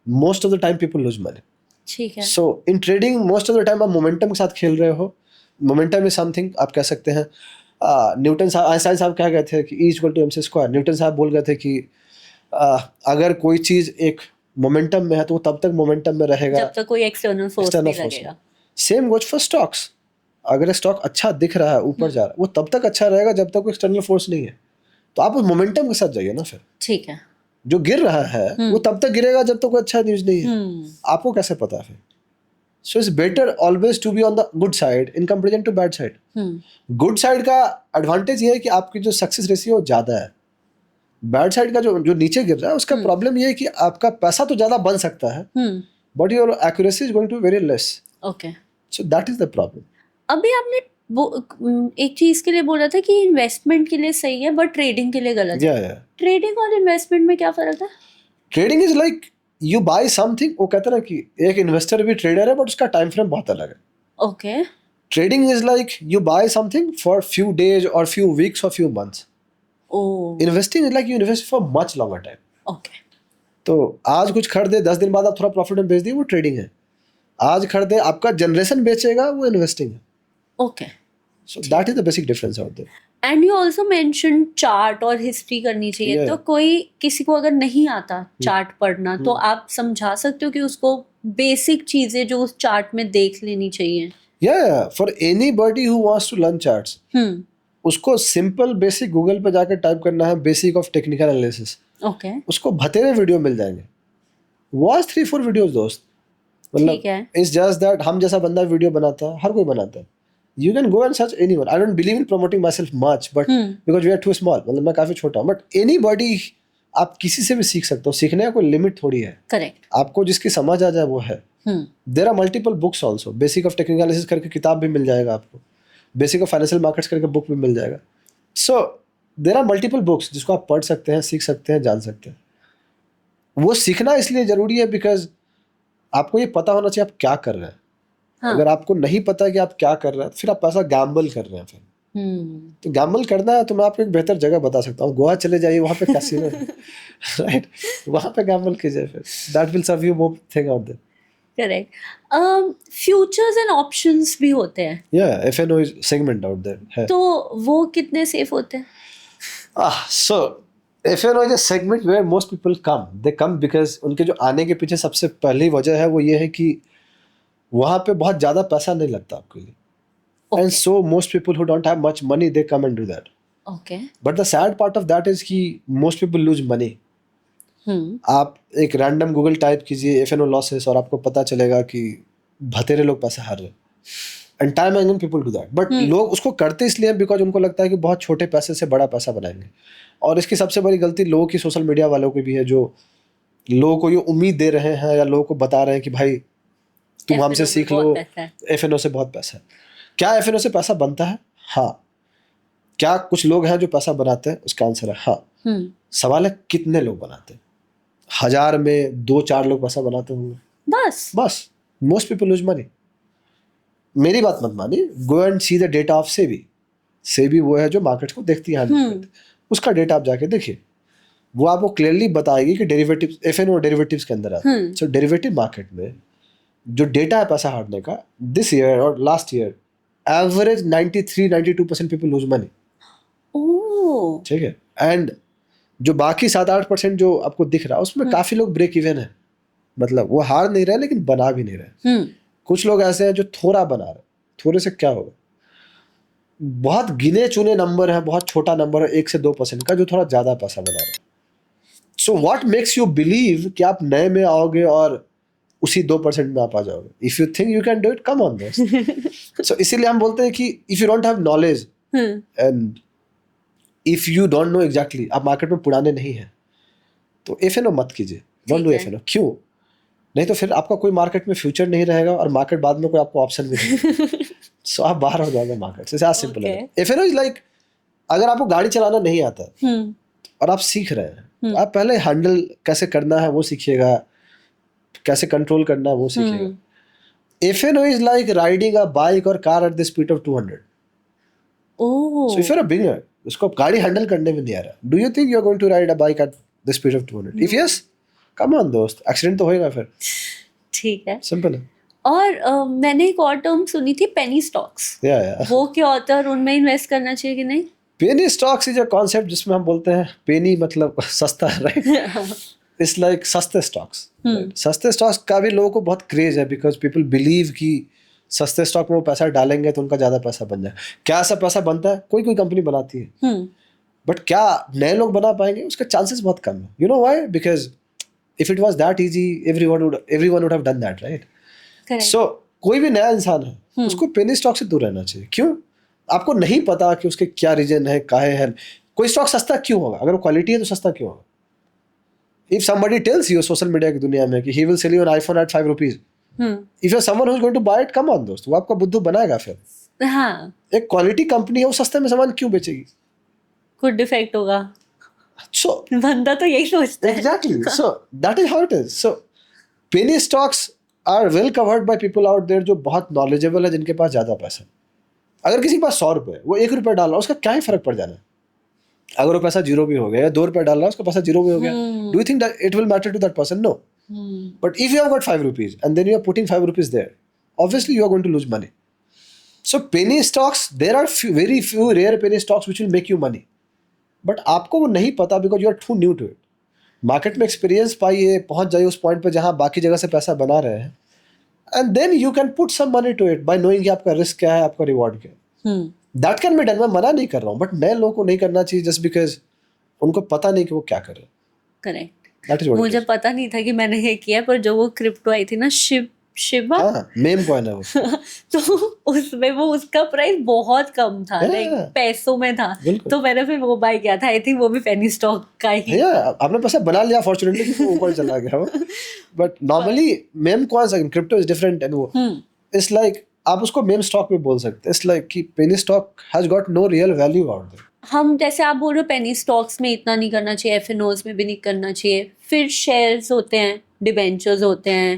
Most of the time people lose money. ठीक है. So in trading most of the time आप मोमेंटम के साथ खेल रहे हो. मोमेंटम इज समथिंग आप कह सकते हैं. न्यूटन साहब, आइंस्टाइन साहब क्या गए थे कि E = mc स्क्वायर. न्यूटन साहब बोल गए थे कि अगर कोई चीज एक मोमेंटम में है तो वो तब तक मोमेंटम में रहेगा जब तक कोई एक्सटर्नल फोर्स नहीं लगेगा. Same goes for stocks. अगर स्टॉक अच्छा दिख रहा है, ऊपर जा रहा है, वो तब तक अच्छा रहेगा जब तक कोई एक्सटर्नल फोर्स नहीं है. तो आप उस मोमेंटम के साथ जाइए ना. फिर ठीक है. जो गिर रहा है वो तब तक गिरेगा जब तक कोई अच्छा न्यूज नहीं है. आपको कैसे पता है. So it's better always to be on the good side in comparison to bad side. Good side का एडवांटेज ये है कि आपकी जो सक्सेस रेशियो ज्यादा है. बैड साइड का जो नीचे गिर रहा है उसका प्रॉब्लम ये है कि आपका पैसा तो ज्यादा बन सकता है, but your accuracy is going to very less. Okay. So that is the problem. अभी आपने वो एक चीज के लिए बोला था कि इन्वेस्टमेंट के लिए सही है बट ट्रेडिंग के लिए गलत है. ट्रेडिंग और इन्वेस्टमेंट में क्या फर्क है. Trading is like you buy something. वो कहते हैं ना कि एक इन्वेस्टर भी ट्रेडर है, बट उसका टाइम फ्रेम बहुत अलग है. Okay. Trading is like you buy something for few days और फ्यू वीक्स और few months. Investing is like you invest for much longer time. Okay. तो आज कुछ खरीदे, 10 दिन बाद आप थोड़ा प्रॉफिट में बेच दिए, वो ट्रेडिंग है. आज खरीदे, आपका जनरेशन बेचेगा, वो इन्वेस्टिंग है. Okay. So that is the basic difference out there. And you also mentioned chart और हिस्ट्री करनी चाहिए. Yeah. तो कोई किसी को अगर नहीं आता चार्ट पढ़ना, तो आप समझा सकते हो कि उसको बेसिक चीजें जो उस चार्ट में देख लेनी चाहिए. Yeah, for anybody who wants to learn charts, उसको सिंपल बेसिक गूगल पे जाकर टाइप करना है basic of technical analysis. Okay. उसको भतेरे वीडियो मिल जाएंगे. वॉच 3-4 वीडियोस दोस्त. मतलब इट्स जस्ट दैट हम जैसा बंदा वीडियो बनाता है, हर कोई बनाता है. You can go and search anyone. I don't believe in promoting myself much, but because we are too small, मतलब मैं काफी छोटा हूँ. But anybody, आप किसी से भी सीख सकते हो. सीखने का कोई लिमिट थोड़ी है. करेक्ट. आपको जिसकी समझ आ जाए वो है. There are multiple books also. Basic of Technical Analysis करके किताब भी मिल जाएगा आपको. Basic of Financial Markets करके बुक भी मिल जाएगा. So there are multiple books जिसको आप पढ़ सकते हैं, सीख सकते हैं, जान सकते हैं. वो सीखना इसलिए जरूरी है बिकॉज आपको ये पता होना चाहिए आप क्या कर रहे हैं. अगर आपको नहीं पता कि आप क्या कर रहे हैं, फिर आप पैसा गैम्बल कर रहे हैं. फिर तो गैम्बल करना है तो मैं आपको एक बेहतर जगह बता सकता हूँ. गोवा चले जाइए, वहाँ पे कैसीनो है. राइट. वहाँ पे गैम्बल कीजिए. फिर that will serve you more thing out there. Correct. Futures and options भी होते हैं. या FNO is segment out there है. तो वो कितने सेफ होते हैं. So FNO is a segment where most people come. They come because उनके जो आने के पीछे सबसे पहली वजह है वो ये है कि वहाँ पे बहुत ज़्यादा पैसा नहीं लगता आपके लिए. And so most people who don't have much money they come and do that. Okay. But the sad part of that is कि मोस्ट पीपल लूज मनी. आप एक रैंडम गूगल टाइप कीजिए FNO लॉसेस और आपको पता चलेगा कि भतेरे लोग पैसे हार रहे हैं. And time and people do that. But लोग उसको करते इसलिए हैं बिकॉज उनको लगता है कि बहुत छोटे पैसे से बड़ा पैसा बनाएंगे. और इसकी सबसे बड़ी गलती लोगों की सोशल मीडिया वालों की भी है, जो लोगों को ये उम्मीद दे रहे हैं या लोगों को बता रहे हैं कि भाई तुम हमसे सीख लो, FNO से बहुत पैसा है. क्या FNO से पैसा बनता है? हाँ. क्या कुछ लोग हैं जो पैसा बनाते हैं? उसका आंसर है हाँ. सवाल है कितने लोग बनाते हैं. 1000 में 2-4 लोग पैसा बनाते होंगे बस. Most people lose money. मेरी बात मत मानिए, go and see the data of SEBI. SEBI वो है जो मार्केट्स को देखती है, उसका डेटा आप जाके देखिए. वो आपको क्लियरली बताएगी कि डेरिवेटिव FNO डेरिवेटिव्स के अंदर आता है. सो डेरिवेटिव मार्केट में जो डेटा है पैसा हारने का, दिस ईयर और last year average 93-92% people lose money. ठीक है. एंड जो बाकी 7-8% जो आपको दिख रहा है उसमें काफी लोग ब्रेक इवन है. मतलब वो हार नहीं रहे लेकिन बना भी नहीं रहे. कुछ लोग ऐसे हैं जो थोड़ा बना रहे. थोड़े से क्या होगा? बहुत गिने चुने नंबर है, बहुत छोटा नंबर है 1 से 2% का जो थोड़ा ज्यादा पैसा बना रहा है. So what makes you believe कि आप नए में आओगे और उसी 2% में आप आ जाओगे? If you think you can do it, come on दोस्त. सो इसीलिए हम बोलते हैं कि if you don't have knowledge and if you don't know exactly, आप मार्केट में पुराने नहीं हैं, तो FNO मत कीजिए. Don't do FNO. क्यों? नहीं तो फिर आपका कोई मार्केट में फ्यूचर नहीं रहेगा और मार्केट बाद में कोई आपको ऑप्शन भी नहीं. सो आप बाहर हो जाओगे मार्केट से. ऐसा सिंपल है. FNO इज लाइक, अगर आपको गाड़ी चलाना नहीं आता और आप सीख रहे हैं, तो आप पहले हैंडल कैसे करना है वो सीखिएगा, कैसे कंट्रोल करना है वो सीखिएगा. FNO is like riding a bike or car at the speed of 200. So if you are a beginner, उसको गाड़ी हैंडल करने में नहीं आ रहा, do you think you are going to ride a bike at the speed of 200? If yes, come on दोस्त, accident तो होएगा फिर. ठीक है, सिंपल है. और मैंने एक और टर्म सुनी थी, पेनी स्टॉक्स. वो क्या होता है और उनमें इन्वेस्ट करना चाहिए कि नहीं? Penny stocks is a concept जिसमें हम बोलते हैं पेनी मतलब सस्ता, राइट? इट्स लाइक सस्ते स्टॉक्स. सस्ते स्टॉक्स का भी लोगों को बहुत क्रेज है बिकॉज पीपल बिलीव कि सस्ते स्टॉक में वो पैसा डालेंगे तो उनका ज्यादा पैसा बन जाए. क्या ऐसा पैसा बनता है? कोई कोई कंपनी बनाती है, बट क्या नए लोग बना पाएंगे? उसका चांसेस बहुत कम है. You know why? Because if it was that easy, everyone would have done that, right? So कोई भी नया इंसान है उसको पेनी स्टॉक से दूर रहना चाहिए. क्यों? आपको नहीं पता कि उसके क्या रीजन है, काहे है. कोई स्टॉक सस्ता क्यों होगा? अगर वो क्वालिटी है तो सस्ता क्यों होगा? If somebody tells you social media की दुनिया में कि he will sell you an iPhone at 5 rupees, if you are someone who is going to buy it, come on दोस्त, वो आपका बुद्धू बनाएगा फिर. हाँ, एक क्वालिटी कंपनी है, वो सस्ते में सामान क्यों बेचेगी? कुछ डिफेक्ट होगा. So बंदा तो यही सोचता है. exactly. So that is how it is. So penny stocks are well covered by people out there जो बहुत knowledgeable है, जिनके पास ज्यादा पैसा. अगर किसी के पास 100 रुपए, वो 1 रुपया डाल रहा है, उसका क्या ही फर्क पड़ जाना है? अगर वो पैसा 0 भी हो गया, या 2 रुपया डाल रहा है, उसका पैसा 0 भी हो गया, do you think that it will matter to that person? No. But if you have got 5 rupees and then you are putting 5 rupees there, obviously you are going to lose money. So penny stocks, there are very few rare penny stocks which will make you money. But आपको वो नहीं पता because you are too new to it. Market में experience पाइए, पहुंच जाइए उस point पे जहां बाकी जगह से पैसा बना रहे हैं, and then you can put some money to it by knowing कि आपका रिस्क क्या है, आपका रिवॉर्ड क्या है. That can be done. मैं मना नहीं कर रहा हूँ, बट नए लोगों को नहीं करना चाहिए जस्ट बिकॉज उनको पता नहीं कि वो क्या कर रहे हैं. करेक्ट. मुझे पता नहीं था कि मैंने ये किया, पर जो वो क्रिप्टो आई थी ना, शिबा, हाँ, मेम कॉइन है वो. तो उसमें वो उसका प्राइस बहुत कम था, लाइक पैसों में था, तो मैंने फिर वो बाय किया था. आई थिंक वो भी पेनी स्टॉक का ही. आपने पैसा बना लिया फॉर्चुनेटली कि वो ऊपर चला गया वो. But normally ma'am coins, crypto is different and वो इट्स लाइक, आप उसको मेम स्टॉक भी बोल सकते हैं. इट्स लाइक कि penny stock has got no real value out there. हम जैसे आप बोल रहे हो पेनी स्टॉक्स में इतना नहीं करना चाहिए, FNOs में भी नहीं करना चाहिए. फिर शेयर्स होते हैं, डिबेंचर्स होते हैं,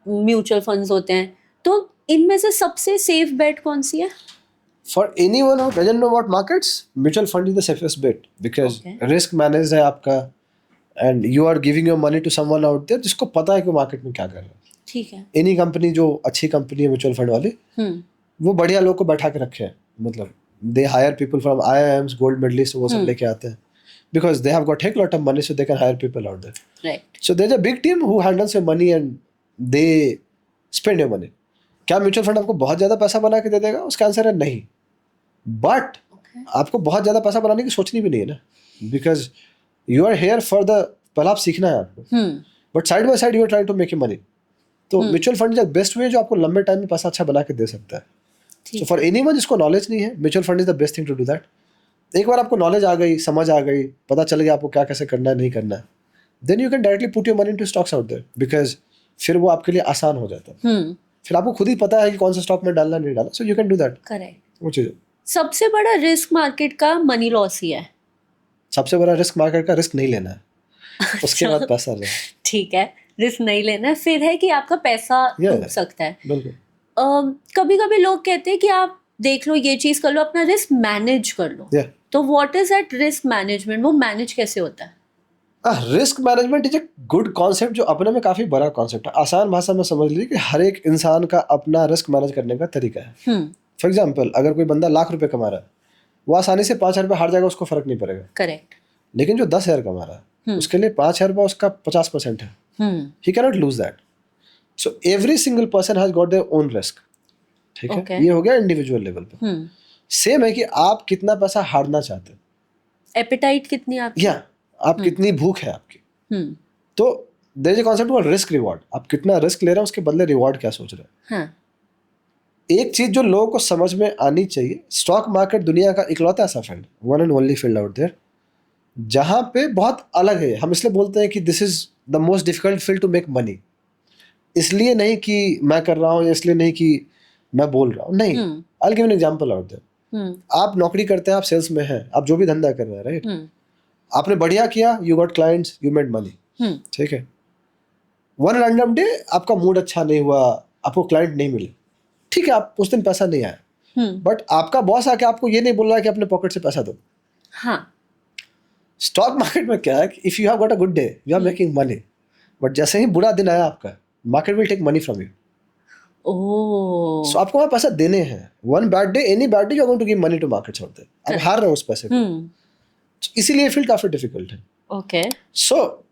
म्यूचुअल फंड्स होते हैं, तो इनमें से सबसे सेफ बेट कौन सी है? For anyone who doesn't know about markets, mutual fund is the safest bet because risk manage है आपका and you are giving your money to someone out there जिसको पता है कि मार्केट में क्या कर रहा है. ठीक है. एनी कंपनी जो अच्छी कंपनी है म्यूचुअल फंड वाली, वो बढ़िया लोग को बैठा के रखे हैं. मतलब they hire people from IIMs, gold medalist, वो सब लेके आते हैं because they have got heck lot of money, so they can hire people out there. Right. So there's a big team who handles your money and they spend your money. क्या mutual fund आपको बहुत ज्यादा पैसा बना के दे देगा? उसका answer है नहीं. बट आपको बहुत ज्यादा पैसा बनाने की सोचनी भी नहीं है ना, because you are here for the, पहला आप सीखना है आपको, but side by side you are trying to make you money. तो mutual fund is the best way जो आपको लंबे टाइम में पैसा अच्छा बना के दे सकता है. सो फॉर एनीवन जिसको नॉलेज नहीं है, mutual fund is the best thing to do that. एक बार आपको नॉलेज आ गई, समझ आ गई, पता चल गया आपको क्या कैसे करना है नहीं करना है, then you can directly put your money into stocks out there, because फिर वो आपके लिए आसान हो जाता है. फिर आपको खुद ही पता है कि कौन सा स्टॉक में डालना नहीं डालना, so you can do that. Correct. वो चीज़ सबसे बड़ा रिस्क मार्केट का मनी लॉस ही है. सबसे बड़ा रिस्क मार्केट का रिस्क नहीं लेना है, उसके बाद पैसा लेना. ठीक है, रिस्क नहीं लेना है, फिर है कि आपका पैसा Yeah. डूब सकता है. बिल्कुल. कभी कभी लोग कहते हैं कि आप देख लो, ये चीज कर लो, अपना रिस्क मैनेज कर लो. Yeah. तो what is that risk management? वो मैनेज कैसे होता है? Risk management is a good concept जो अपने में काफी बड़ा कॉन्सेप्ट है. आसान भाषा में समझ लीजिए कि हर एक इंसान का अपना रिस्क मैनेज करने का तरीका है. फॉर एग्जाम्पल, अगर कोई बंदा लाख रुपए कमा रहा है, वो आसानी से 5,000 रुपये हार जाएगा, उसको फर्क नहीं पड़ेगा. करेक्ट. लेकिन जो 10,000 कमा रहा है, उसके लिए 5,000 रुपये उसका 50% है. ही cannot lose that. So every single person has got their own risk. ठीक है. Okay. ये हो गया इंडिविजुअल लेवल पे. सेम है कि आप कितना पैसा हारना चाहते हैं, एपेटाइट कितनी आपकी? या आप कितनी भूख है आपकी. तो there is a concept called risk reward. आप कितना रिस्क ले रहे हैं, उसके बदले रिवॉर्ड क्या सोच रहे हैं. हाँ. एक चीज जो लोगों को समझ में आनी चाहिए, स्टॉक मार्केट दुनिया का इकलौता ऐसा field, one and only field out there, जहां पे बहुत अलग है. हम इसलिए बोलते हैं कि this is the most difficult field to make money. इसलिए नहीं कि मैं कर रहा हूँ, या इसलिए नहीं कि मैं बोल रहा हूँ, नहीं. I will give an example out there. आप नौकरी करते हैं, आप सेल्स में हैं, आप जो भी धंधा कर रहे हैं, राइट. आपने बढ़िया किया, you got clients, you made money. ठीक है. वन रैंडम डे आपका मूड अच्छा नहीं हुआ, आपको क्लाइंट नहीं मिले, ठीक है, आप उस दिन पैसा नहीं आया, बट आपका बॉस आके आपको ये नहीं बोल रहा है कि अपने पॉकेट से पैसा दो. हाँ. स्टॉक मार्केट में क्या है कि if you have got a good day, you are making money, but जैसे ही बुरा दिन आया आपका, market will take money from you. Oh. So आपको वहाँ पैसा देने हैं. One bad day, any bad day, you are going to give money to markets out there. आप हार रहे हो उस पैसे को. इसीलिए ये फील्ड काफी डिफिकल्ट है. ओके. सो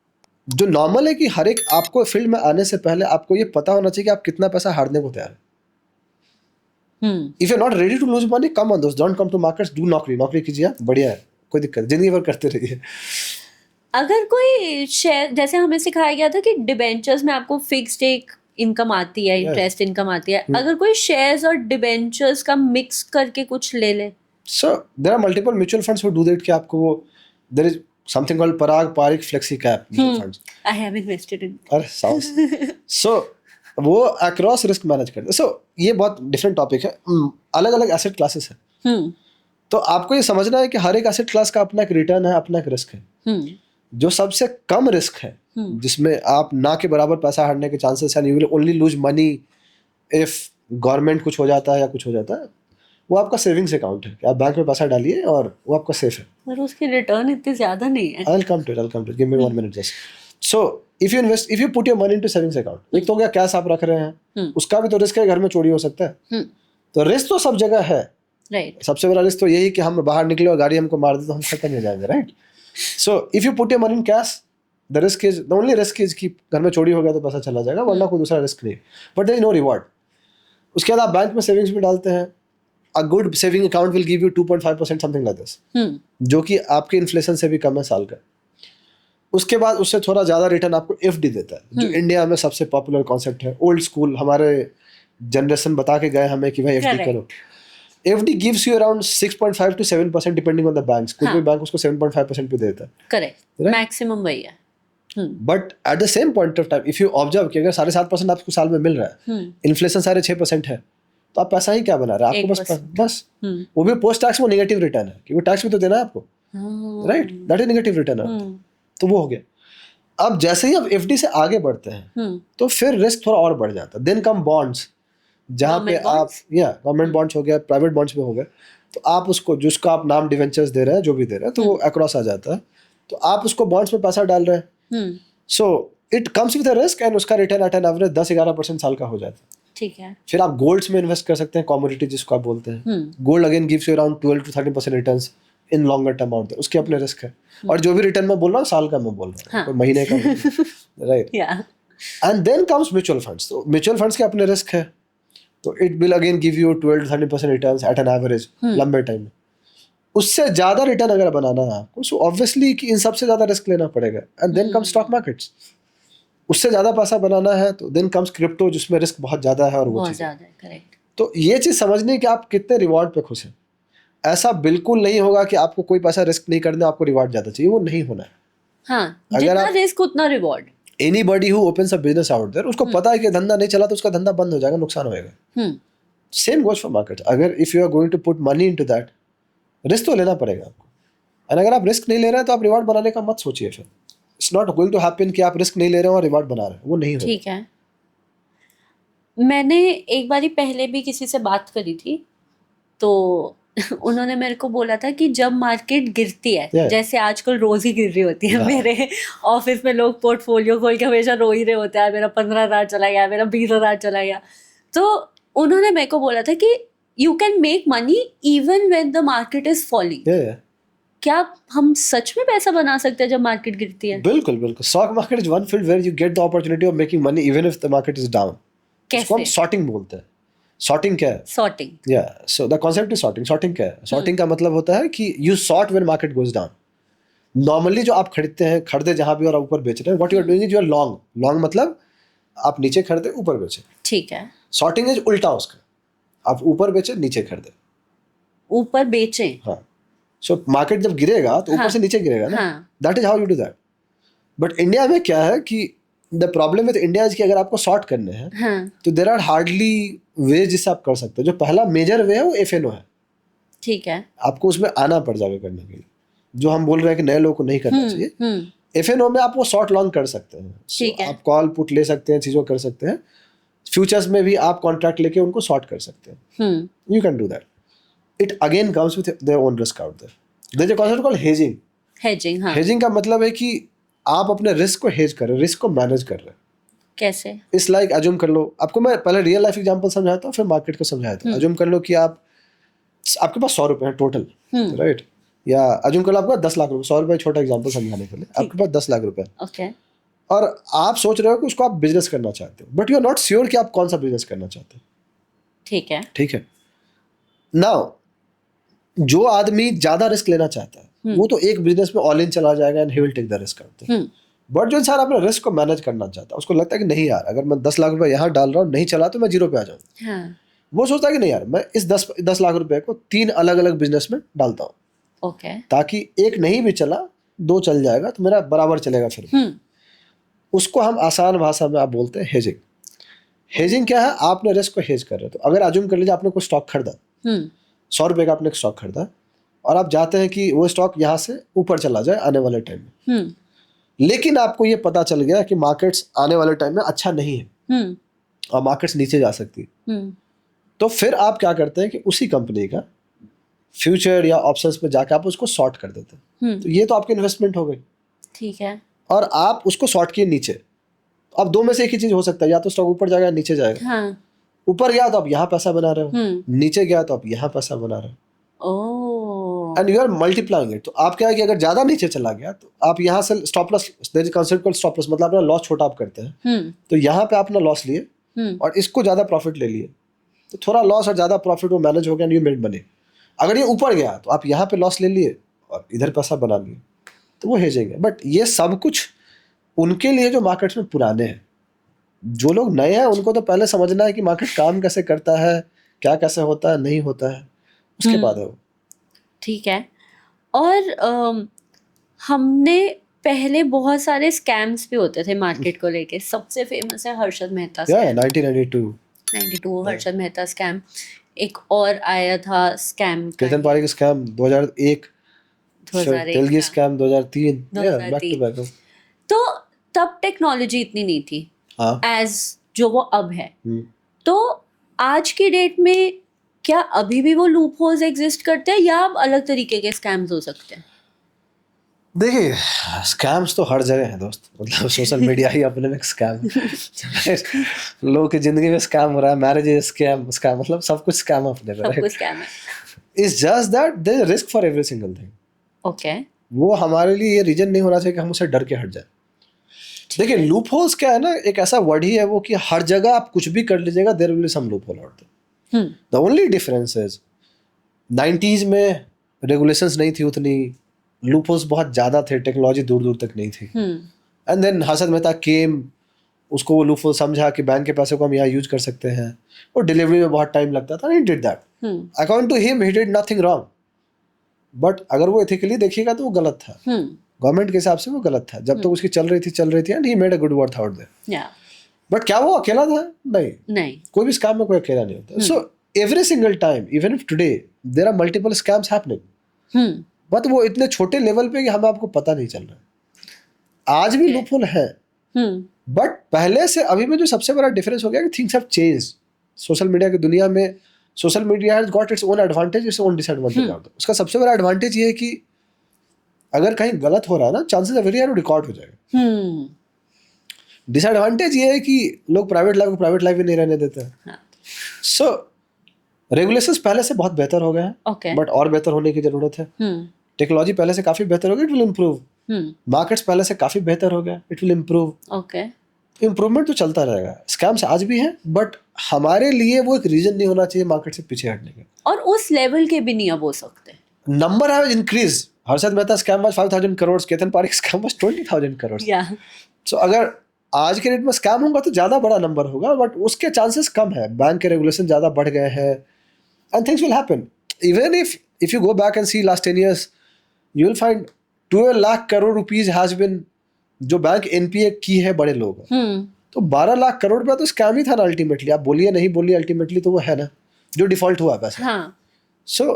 जो नॉर्मल है कि हर एक आपको फील्ड में आने से पहले आपको ये पता होना चाहिए कि आप कितना पैसा हारने को तैयार है. If you are not ready to lose money, come on दोस्त, don't come to markets, do नौकरी कीजिए, बढ़िया है, कोई दिक्कत, जिंदगी भर करते रहिए. अगर कोई शेयर, जैसे हमें सिखाया गया था कि डिबेंचर्स में आपको फिक्स्ड एक इनकम आती है, इंटरेस्ट इनकम आती है, अगर कोई शेयर्स और डिबेंचर्स का मिक्स करके कुछ ले ले. So there are multiple mutual funds who do that, कि आपको वो, there is something called Parag Parikh flexi cap mutual funds. I have invested in. अरे साउस. सो वो अक्रॉस रिस्क मैनेज करते हैं. सो ये बहुत डिफरेंट टॉपिक है. अलग अलग एसेट क्लासेस है. तो आपको ये समझना है कि हर एक एसेट क्लास का अपना एक रिटर्न है, अपना एक रिस्क है. जो सबसे कम रिस्क है, जिसमें आप ना के बराबर पैसा हारने के चांसेस हैं, you will only lose money if government कुछ हो जाता है या कुछ हो जाता है, वो आपका सेविंग्स अकाउंट है कि आप बैंक में पैसा डालिए और वो आपका सेफ है. पर उसकी रिटर्न इतनी ज्यादा नहीं है. I'll come to it. Give me 1 minute just. So if you put your money into savings account, एक तो हो गया कैश आप रख रहे हैं, उसका भी तो रिस्क है, घर में चोरी हो सकता है. तो रिस्क तो सब जगह है. राइट. सबसे बड़ा रिस्क तो यही कि हम बाहर निकले और गाड़ी हमको मार दे तो हम खत्म हो जाएंगे, right. So if you put your money in cash, the only risk is कि घर में चोरी हो गया तो पैसा चला जाएगा, वरना कोई दूसरा रिस्क नहीं. But there is no reward. उसके बाद आप बैंक में सेविंग्स भी डालते हैं. A good saving account will give you 2.5% something like this, जो कि आपके इन्फ्लेशन से भी कम है साल का. उसके बाद उससे थोड़ा ज्यादा रिटर्न आपको एफडी देता है, जो इंडिया में सबसे पॉपुलर कॉन्सेप्ट है. ओल्ड स्कूल हमारे जनरेशन बता के गए हमें कि भाई एफडी करो. FD gives you around 6.5 to 7% depending on the banks. कोई बैंक उसको 7.5% पे देता है. करेक्ट. मैक्सिमम वही है. But at the same point of time, if you observe कि अगर 7.5% आपको साल में मिल रहा है, इन्फ्लेशन 6.5% है, तो आप पैसा ही क्या बना रहे हैं आपको? बस वो भी पोस्ट टैक्स, वो नेगेटिव रिटर्न है कि वो टैक्स भी तो देना है आपको, right. That is negative return. तो वो हो गया. अब जैसे ही आप एफडी से आगे बढ़ते हैं तो फिर रिस्क थोड़ा और बढ़ जाता है. देन कम बॉन्ड्स, जहाँ पे आप, या गवर्नमेंट बॉन्ड्स हो गया, प्राइवेट बॉन्ड्स में हो गया, तो आप उसको, जिसका आप नाम डिवेंचर्स दे रहे हैं, जो भी दे रहे हैं, तो वो अक्रॉस आ जाता है. तो आप उसको बॉन्ड्स में पैसा डाल रहे हैं. So it comes with a risk and उसका रिटर्न एट एन एवरेज 10-11% साल का हो जाता है. ठीक है. फिर आप गोल्ड्स में इन्वेस्ट कर सकते हैं, कमोडिटी जिसको आप बोलते हैं. Gold again gives you around 12 to 13% returns in longer term out. उसके अपने रिस्क है. और जो भी रिटर्न मैं बोल रहा हूँ, साल का मैं बोल रहा हूँ, कोई महीने का, right. And then comes mutual funds. तो म्यूचुअल फंड्स के अपने रिस्क है. तो it will again give you 12 to 13% returns at an average लंबे टाइम में. उससे ज्यादा रिटर्न अगर बनाना है आपको, सो ऑब्वियसली कि इन सबसे ज्यादा रिस्क लेना पड़ेगा, and then come stock markets. उससे ज्यादा पैसा बनाना है तो देन कम्स क्रिप्टो, जिसमें रिस्क बहुत ज्यादा है और वो बहुत चीज़। ज्यादा है, करेक्ट। तो ये चीज समझनी कि आप कितने रिवॉर्ड पे खुश हैं। ऐसा बिल्कुल नहीं होगा कि आपको कोई पैसा रिस्क नहीं करना, आपको रिवॉर्ड ज्यादा चाहिए, वो नहीं होना है। हाँ, अगर जितना आप रिस्क उतना reward. Anybody who opens a business out there, उसको पता है कि धंधा नहीं चला तो उसका धंधा बंद हो जाएगा, नुकसान होएगा। Hmm, same goes for market. अगर if you are going to put money into that, risk तो लेना पड़ेगा आपको। और अगर आप रिस्क नहीं ले रहे हैं तो आप रिवॉर्ड बनाने का मत सोचिए फिर। It's not going to happen कि आप रिस्क नहीं ले रहे हो और रिवॉर्ड बना रहे हो, वो नहीं होगा। ठीक है। मैंने एक बारी पहले भी किसी से बात करी थी, तो उन्होंने मेरे को बोला था कि जब मार्केट गिरती है, Yeah. जैसे आजकल रोज ही गिर रही होती है, Yeah. मेरे ऑफिस में लोग पोर्टफोलियो खोल के हमेशा रो ही रहे होते हैं, मेरा 15,000 चला गया, मेरा 20,000 चला गया। तो उन्होंने मेरे को बोला था कि you can make money even when the market is falling. Yeah. क्या हम सच में पैसा बना सकते हैं जब मार्केट गिरती है? बिल्कुल बिल्कुल। Stock market is one field where you get the opportunity of making money even if the market is down. इसको हम कैसे? सॉर्टिंग बोलते हैं। सॉर्टिंग क्या है? सॉर्टिंग। या so the concept is sorting. Sorting क्या है? सॉर्टिंग का मतलब होता है कि you sort when market goes down. Normally जो आप खरीदे जहां भी और आप ऊपर बेच रहे हैं, what you are doing is you are long. Long मतलब आप नीचे खरीदे ऊपर बेचे। ठीक है। सॉर्टिंग इज उल्टा उसका, आप ऊपर बेचे नीचे खरीदे। ऊपर बेचें। हाँ, सो मार्केट जब गिरेगा तो ऊपर हाँ. से नीचे गिरेगा ना। हाँ. That is how you do that. But India में क्या है कि the problem with India is कि अगर आपको शॉर्ट करने हैं हाँ, तो देर आर हार्डली वे जिससे आप कर सकते हो। जो पहला मेजर वे है वो एफएनओ है। ठीक है। आपको उसमें आना पड़ जाएगा करने के लिए, जो हम बोल रहे हैं कि नए लोगों को नहीं करना चाहिए। एफएनओ में आप वो शॉर्ट लॉन्ग कर सकते हैं। ठीक है। आप कॉल पुट ले सकते हैं, चीज़ों कर सकते हैं। फ्यूचर्स में भी आप कॉन्ट्रैक्ट लेके उनको शॉर्ट कर सकते हैं। You can do that. It again comes with their own risk out there. There is a concept called hedging. Hedging. हाँ। हेजिंग का मतलब है कि आप अपने रिस्क को हेज कर रहे हैं, रिस्क को मैनेज कर रहे हैं। कैसे? इस लाइक अज्यूम कर लो, आपको मैं पहले रियल लाइफ एग्जांपल समझाता हूँ फिर मार्केट को समझाता हूँ। अज्यूम कर लो कि आपके पास 100 रुपए हैं टोटल, राइट? या अज्यूम कर लो आपका 10 लाख रुपए। 100 रुपए छोटा एग्जांपल समझाने के लिए। आपके पास 10 लाख रुपए ओके। और आप सोच रहे हो कि उसको आप बिजनेस करना चाहते हो, but you are not sure कि आप कौन सा बिजनेस करना चाहते हो। ठीक है। ठीक है। नाउ जो आदमी ज्यादा रिस्क लेना चाहता है वो तो एक बिजनेस में ऑल इन चला जाएगा and he will take the risk out there. But जो इंसान अपने रिस्क को मैनेज करना चाहता है, उसको लगता है कि नहीं यार, अगर मैं 10 लाख रुपए यहाँ डाल रहा हूँ, नहीं चला तो मैं जीरो पे आ जाऊँ। हाँ। वो सोचता है कि नहीं यार, मैं इस 10 लाख रुपए को 3 अलग अलग बिजनेस में डालता हूँ, ओके। ताकि एक नहीं भी चला 2 चल जाएगा तो मेरा बराबर चलेगा फिर। उसको हम आसान भाषा में आप बोलते हैं हेजिंग। हेजिंग क्या है? आपने रिस्क को हेज कर रहे हो। तो अगर अज्यूम कर लीजिए आपने कोई स्टॉक खरीदा, 100 रुपए का आपने एक स्टॉक खरीदा, और आप चाहते हैं कि वो स्टॉक यहाँ से ऊपर चला जाए आने वाले टाइम में, लेकिन आपको ये पता चल गया कि मार्केट्स आने वाले टाइम में अच्छा नहीं है और मार्केट्स नीचे जा सकती है। तो फिर आप क्या करते हैं कि उसी कंपनी का फ्यूचर या ऑप्शंस पे जाकर आप उसको शॉर्ट कर देते हैं। तो ये तो आपकी इन्वेस्टमेंट हो गई। ठीक है। और आप उसको शॉर्ट किए नीचे। अब दो में से एक ही चीज हो सकता है, या तो स्टॉक ऊपर जाएगा या नीचे जाएगा। हाँ। ऊपर गया तो आप यहाँ पैसा बना रहे हो, नीचे गया तो आप यहाँ पैसा बना रहे हो, and you are multiplying it. तो आप क्या है कि अगर ज्यादा नीचे चला गया तो आप यहाँ से stop loss, there is concept called stop loss, मतलब अपना लॉस छोटा आप करते हैं। तो यहाँ पे आपने लॉस लिए और इसको ज्यादा प्रॉफिट ले लिए, तो थोड़ा लॉस और ज्यादा प्रॉफिट वो मैनेज हो गया, यू मेड मनी। अगर ये ऊपर गया तो आप यहाँ पे लॉस ले लिए और इधर पैसा बना लिए, तो वो हेजिंग है। बट ये सब कुछ उनके लिए जो मार्केट्स में पुराने हैं। जो लोग नए हैं उनको तो पहले समझना है कि मार्केट काम कैसे करता है, क्या कैसे होता है, नहीं होता है, उसके बाद है वो। ठीक है। और हमने पहले बहुत सारे स्कैम्स भी होते थे मार्केट को लेके। सबसे फेमस है हर्षद मेहता स्कैम। 1992 हर्षद मेहता स्कैम। एक और आया था स्कैम, केतन पारी का scam 2001, Telgi scam 2003, back to back. तो तब टेक्नोलॉजी इतनी नहीं थी एज जो वो अब है। तो आज की डेट में क्या अभी भी वो लूप होल्स एग्जिस्ट करते हैं या अब अलग तरीके के स्कैम्स हो सकते हैं? देखिए, स्कैम्स तो हर जगह है दोस्त। मतलब सोशल मीडिया ही अपने में स्कैम है। लोगों की जिंदगी में स्कैम हो रहा है, मैरिज इज स्कैम, मतलब सब कुछ स्कैम अपने में, सब कुछ स्कैम है। It's just that there is risk for every single thing. Okay. वो हमारे लिए ये रीजन नहीं होना चाहिए कि हम उसे डर के हट जाए। देखिए, लूप होल्स क्या है ना, एक ऐसा वर्ड ही है वो कि हर जगह आप कुछ भी कर लीजिएगा, there will be some loophole out there. The only difference is 90s में रेगुलेशंस नहीं थी उतनी, लूपहोल्स बहुत ज़्यादा थे, टेक्नोलॉजी दूर दूर तक नहीं थी। एंड देन हर्षद मेहता केम, उसको वो लूपहोल समझा कि बैंक के पैसे को हम यहाँ यूज कर सकते हैं, और डिलीवरी में बहुत टाइम लगता था, he did that. According to him he did nothing wrong, but अगर वो एथिकली देखिएगा तो वो गलत था, गवर्नमेंट के हिसाब से वो गलत था, जब तक उसकी चल रही थी, and he made a good worth out there. But क्या वो अकेला था? नहीं, कोई भी स्कैम में कोई अकेला नहीं होता। So every single time, even if today there are multiple scams happening, but वो इतने छोटे लेवल पे कि हमें आपको पता नहीं चल रहा। आज भी लूपहोल है, बट पहले से अभी में जो सबसे बड़ा डिफरेंस हो गया कि things have changed. Social media की दुनिया में social media has got its own advantage, its own disadvantage. उसका सबसे बड़ा एडवांटेज ये है कि अगर कहीं गलत हो रहा है ना, chances are very high record हो जाएगा। डिसएडवांटेज ये है कि लोग प्राइवेट लाइफ को प्राइवेट लाइफ ही नहीं रहने देते हैं। सो रेगुलेशंस पहले से बहुत बेहतर हो गए हैं, बट और बेहतर होने की जरूरत है। टेक्नोलॉजी पहले से काफी बेहतर हो गई, इट विल इम्प्रूव। मार्केट्स पहले से काफी बेहतर हो गया, इट विल इम्प्रूव। इम्प्रूवमेंट तो चलता रहेगा। स्कैम्स आज भी हैं, बट हमारे लिए वो एक रीजन नहीं होना चाहिए मार्केट से पीछे हटने का। और उस लेवल के भी नहीं अब हो सकते। Number have increase. Harshad Mehta scam was 5,000 crore, Ketan Parekh scam was 20,000 crore. So अगर आज के डेट में स्कैम होगा तो ज्यादा बड़ा नंबर होगा, बट उसके चांसेस कम है। बैंक के रेगुलेशन ज्यादा बढ़ गए हैं, and things will happen. Even if you go back and see last 10 years, you will find 12 lakh crore rupees has been, जो बैंक एनपीए की है बड़े लोग, तो 12 लाख करोड़ रुपया तो स्कैम ही था ना अल्टीमेटली। आप बोलिए नहीं बोलिए, अल्टीमेटली तो वो है ना, जो डिफॉल्ट हुआ पैसा। सो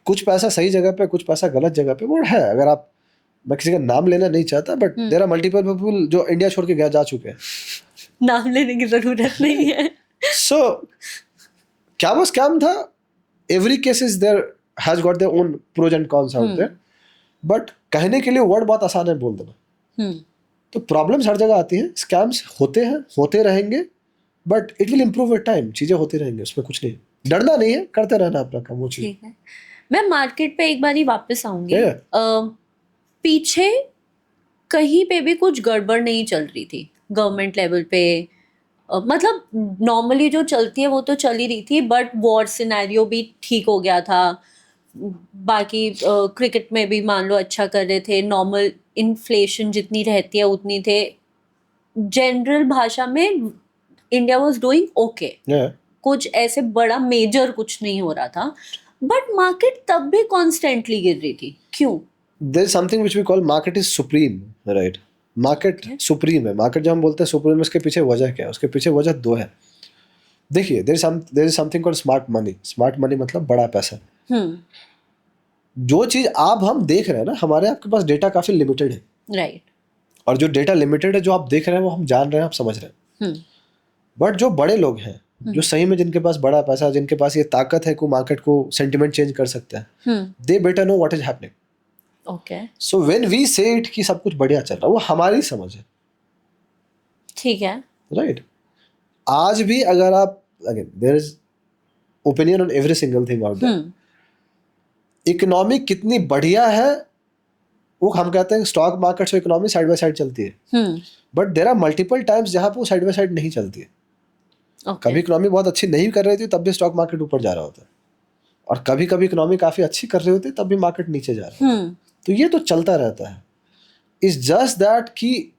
कुछ पैसा सही जगह पे, कुछ पैसा गलत जगह पे, वो है। अगर आप, मैं किसी का नाम लेना नहीं चाहता, but there are multiple people जो इंडिया छोड़ के जा चुके हैं, नाम लेने की जरूरत नहीं है। सो क्या वो स्कैम था? Every cases there has got their own pros and cons out there, but कहने के लिए वर्ड बहुत आसान है बोल देना। तो प्रॉब्लम्स हर जगह आती हैं, स्कैम्स होते हैं, होते रहेंगे, but it will improve with time. चीजें होती रहेंगी, उसमें कुछ नहीं, डरना नहीं है, करते रहना अपना काम, वो चीज। ठीक है, मैं मार्केट पे एक बार ही वापस आऊंगी। पीछे कहीं पे भी कुछ गड़बड़ नहीं चल रही थी गवर्नमेंट लेवल पे। मतलब नॉर्मली जो चलती है वो तो चल ही रही थी, बट वॉर सिनेरियो भी ठीक हो गया था। बाकी क्रिकेट में भी मान लो अच्छा कर रहे थे, नॉर्मल इन्फ्लेशन जितनी रहती है उतनी थे। जनरल भाषा में इंडिया वाज डूइंग ओके, कुछ ऐसे बड़ा मेजर कुछ नहीं हो रहा था, बट मार्केट तब भी कॉन्स्टेंटली गिर रही थी। क्यों? There is something which we call market is supreme, right? Market supreme है। मार्केट जब हम बोलते हैं सुप्रीम, उसके पीछे वजह क्या है? उसके पीछे वजह दो है। देखिए, there is something called smart money. Smart money मतलब बड़ा पैसा। जो चीज आप हम देख रहे हैं ना, हमारे आपके पास डेटा काफी लिमिटेड है, राइट। और जो डेटा लिमिटेड है, जो आप देख रहे हैं वो हम जान रहे हैं, आप समझ रहे हैं। बट जो बड़े लोग हैं, जो सही में जिनके पास बड़ा पैसा, जिनके पास ये ताकत है कि मार्केट को सेंटिमेंट चेंज कर सकते हैं, they better know what is happening. Okay, so when we say it कि सब कुछ बढ़िया चल रहा है, वो हमारी समझ है। ठीक है, राइट। आज भी अगर आप, again there is opinion on every single thing out there. Economy कितनी बढ़िया है, वो हम कहते हैं स्टॉक मार्केट से इकोनॉमी साइड बाय साइड चलती है, but there are multiple times जहां पे वो साइड बाय साइड नहीं चलती है। कभी इकोनॉमी बहुत अच्छी नहीं कर रही थी, तब भी स्टॉक मार्केट ऊपर जा रहा होता है, और कभी कभी इकोनॉमी काफी अच्छी कर रही होती है, तब भी मार्केट नीचे जा रहा है। तो ये तो चलता रहता है। इट्स जस्ट दैट कि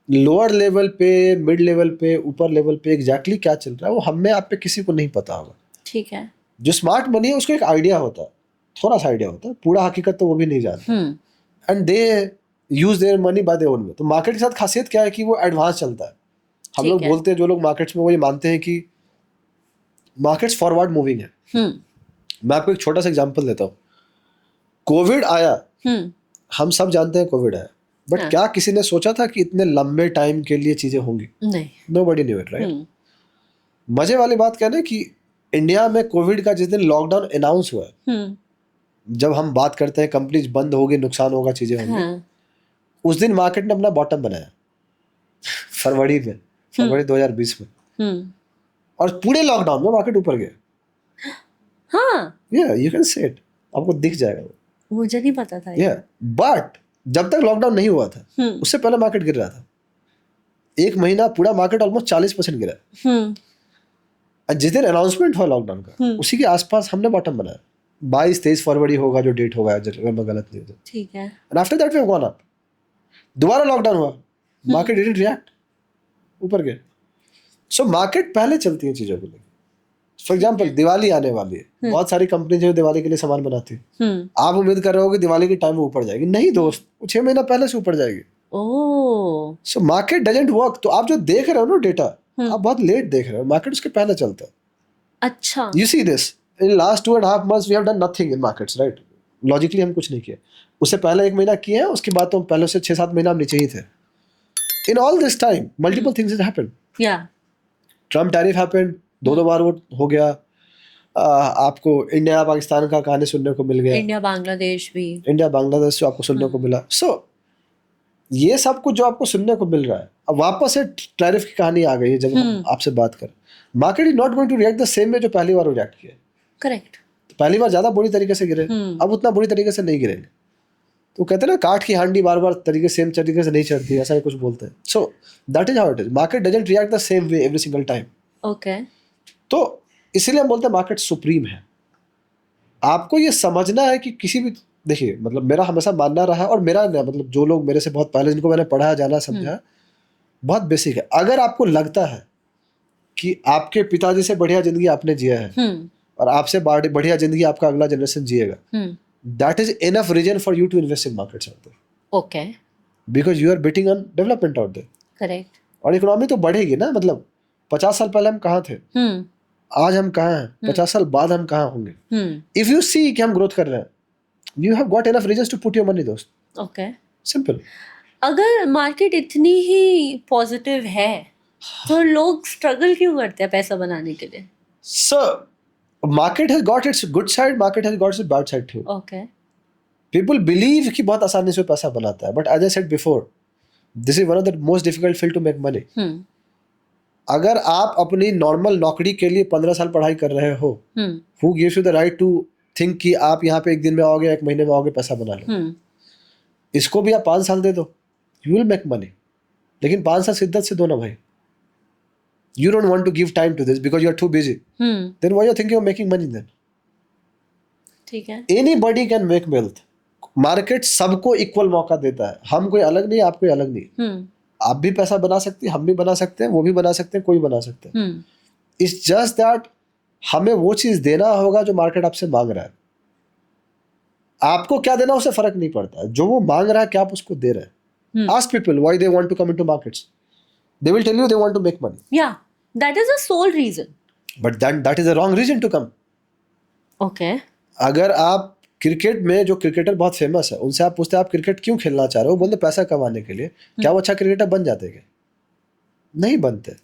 लोअर लेवल पे, मिड लेवल पे, ऊपर लेवल पे एग्जैक्टली क्या चल रहा है वो हमें आप पे किसी को नहीं पता होगा। ठीक है। जो स्मार्ट मनी है उसको एक आइडिया होता है, थोड़ा सा आइडिया होता है, पूरा हकीकत तो वो भी नहीं जानते, and they use their money by their own way. तो मार्केट के साथ खासियत क्या है कि वो एडवांस चलता है। हम लोग बोलते हैं, जो लोग मार्केट्स में, वो ये मानते हैं कि मार्केट्स फॉरवर्ड मूविंग है। मैं आपको एक छोटा सा एग्जांपल देता हूँ। कोविड आया, हम सब जानते हैं कोविड आया, बट क्या किसी ने सोचा था कि इतने लंबे टाइम के लिए चीजें होंगी? नहीं, नोबडी न्यू इट, राइट। मजे वाली बात क्या है कि इंडिया में कोविड का जिस दिन लॉकडाउन अनाउंस हुआ, जब हम बात करते हैं कंपनीज बंद होगी, नुकसान होगा, चीजें होंगी, उस दिन मार्केट ने अपना बॉटम बनाया फरवरी 2020 में, और पूरे लॉकडाउन में मार्केट ऊपर गया। हाँ, यू कैन से इट, आपको दिख जाएगा। मुझे नहीं पता था। बट जब तक लॉकडाउन नहीं हुआ था, उससे पहले मार्केट गिर रहा था। एक महीना पूरा मार्केट ऑलमोस्ट 40% गिरा। जिस दिन अनाउंसमेंट हुआ लॉकडाउन का, उसी के आसपास हमने बॉटम बनाया। 22-23 फरवरी होगा जो डेट होगा, अगर मैं गलत नहीं हूँ तो। ठीक है। And after that we have gone up. दोबारा लॉकडाउन हुआ, मार्केट डिडंट रिएक्ट, ऊपर गए। सो मार्केट पहले चलती है चीजों को लेकर। फॉर एग्जाम्पल दिवाली आने वाली है, बहुत सारी कंपनी जो दिवाली के लिए सामान बनाती है, आप उम्मीद कर रहे हो कि दिवाली के टाइम में ऊपर जाएगी, नहीं दोस्त, वो 6 महीना पहले से ऊपर जाएगी। ओह, सो मार्केट डजंट वर्क। तो आप जो देख रहे हो ना डेटा, आप बहुत लेट देख रहे हो, मार्केट उसके पहले चलता है। अच्छा। You see this in last 2.5 months we have done nothing in markets, right? Logically हम कुछ नहीं किए, उससे पहले 1 महीना किए हैं, उसके बाद तो पहले से 6-7 महीना हम नीचे ही थे। In all this time multiple things have happened. या ट्रम्प टैरिफ हैपेंड, 2 बार वो हो गया। आपको इंडिया पाकिस्तान का कहानी सुनने को मिल गया, इंडिया बांग्लादेश भी, इंडिया बांग्लादेश जो आपको सुनने को मिला। सो ये सब कुछ जो आपको सुनने को मिल रहा है, अब वापस से टैरिफ की कहानी आ गई है। जब हम आपसे बात करें, market is not going to react the same way जो पहली बार रिएक्ट किया। करेक्ट। पहली बार ज्यादा बुरी तरीके से गिरे, अब उतना बुरी तरीके से नहीं गिरेंगे। तो कहते हैं ना, काठ की हांडी बार बार तरीके सेम तरीके से नहीं चढ़ती, ऐसा ही कुछ बोलते हैं। सो that is how it is, market doesn't react the same way every single time. Okay. तो इसीलिए हम बोलते हैं मार्केट सुप्रीम है। आपको ये समझना है कि किसी भी, देखिए मतलब मेरा हमेशा मानना रहा है, और मेरा मतलब जो लोग मेरे से बहुत पहले जिनको मैंने पढ़ा जाना समझा, बहुत बेसिक है। अगर आपको लगता है कि आपके पिताजी से बढ़िया जिंदगी आपने जिया है और आपसे बढ़िया जिंदगी आपका अगला जनरेशन जिएगा, that is enough reason for you to invest in markets out there. Okay. Because you are betting on development out there. Correct. और इकोनॉमी तो बढ़ेगी ना, मतलब 50 साल पहले हम कहाँ थे, आज हम कहाँ हैं, 50 साल बाद हम कहाँ होंगे। इफ यू सी कि हम ग्रोथ कर रहे हैं, you have got enough reasons to put your money दोस्त। ओके। सिंपल। अगर मार्केट इतनी ही पॉजिटिव है तो लोग स्ट्रगल क्यों करते हैं पैसा बनाने के लिए? So, market has got its good side, market has got its bad side too. Okay. People believe कि बहुत आसानी से पैसा बनाता है, but as I said before, this is one of the most difficult field to make money. अगर आप अपनी नॉर्मल नौकरी के लिए 15 साल पढ़ाई कर रहे हो, who gives you the right to think कि आप यहाँ पे 1 दिन में आओगे, 1 महीने में आओगे, पैसा बना लो। इसको भी आप 5 साल दे दो, you will make money. लेकिन 5 साल शिद्दत से दो ना भाई। You don't want to give time to this because you are too busy. Then why are you thinking of making money then? ठीक है। Anybody can make wealth. Market सबको इक्वल मौका देता है, हम कोई अलग नहीं, आप कोई अलग नहीं। आप भी पैसा बना सकते हैं, हम भी बना सकते हैं, वो भी बना सकते हैं, कोई बना सकते हैं। It's just that हमें वो चीज देना होगा जो मार्केट आपसे मांग रहा है। आपको क्या देना उससे फर्क नहीं पड़ता, जो वो मांग रहा है क्या आप उसको दे रहे हैं। Ask people why they want to come into markets. They will tell you they want to make money. Yeah, that is the sole reason. But then that is the wrong reason to come. Okay. अगर आप cricket में, जो cricketer बहुत famous है, उनसे आप पूछते हैं आप क्रिकेट क्यों खेलना चाह रहे हो, बोलते पैसा कमाने के लिए। क्या वो अच्छा क्रिकेटर बन जाते क्या? नहीं बनते।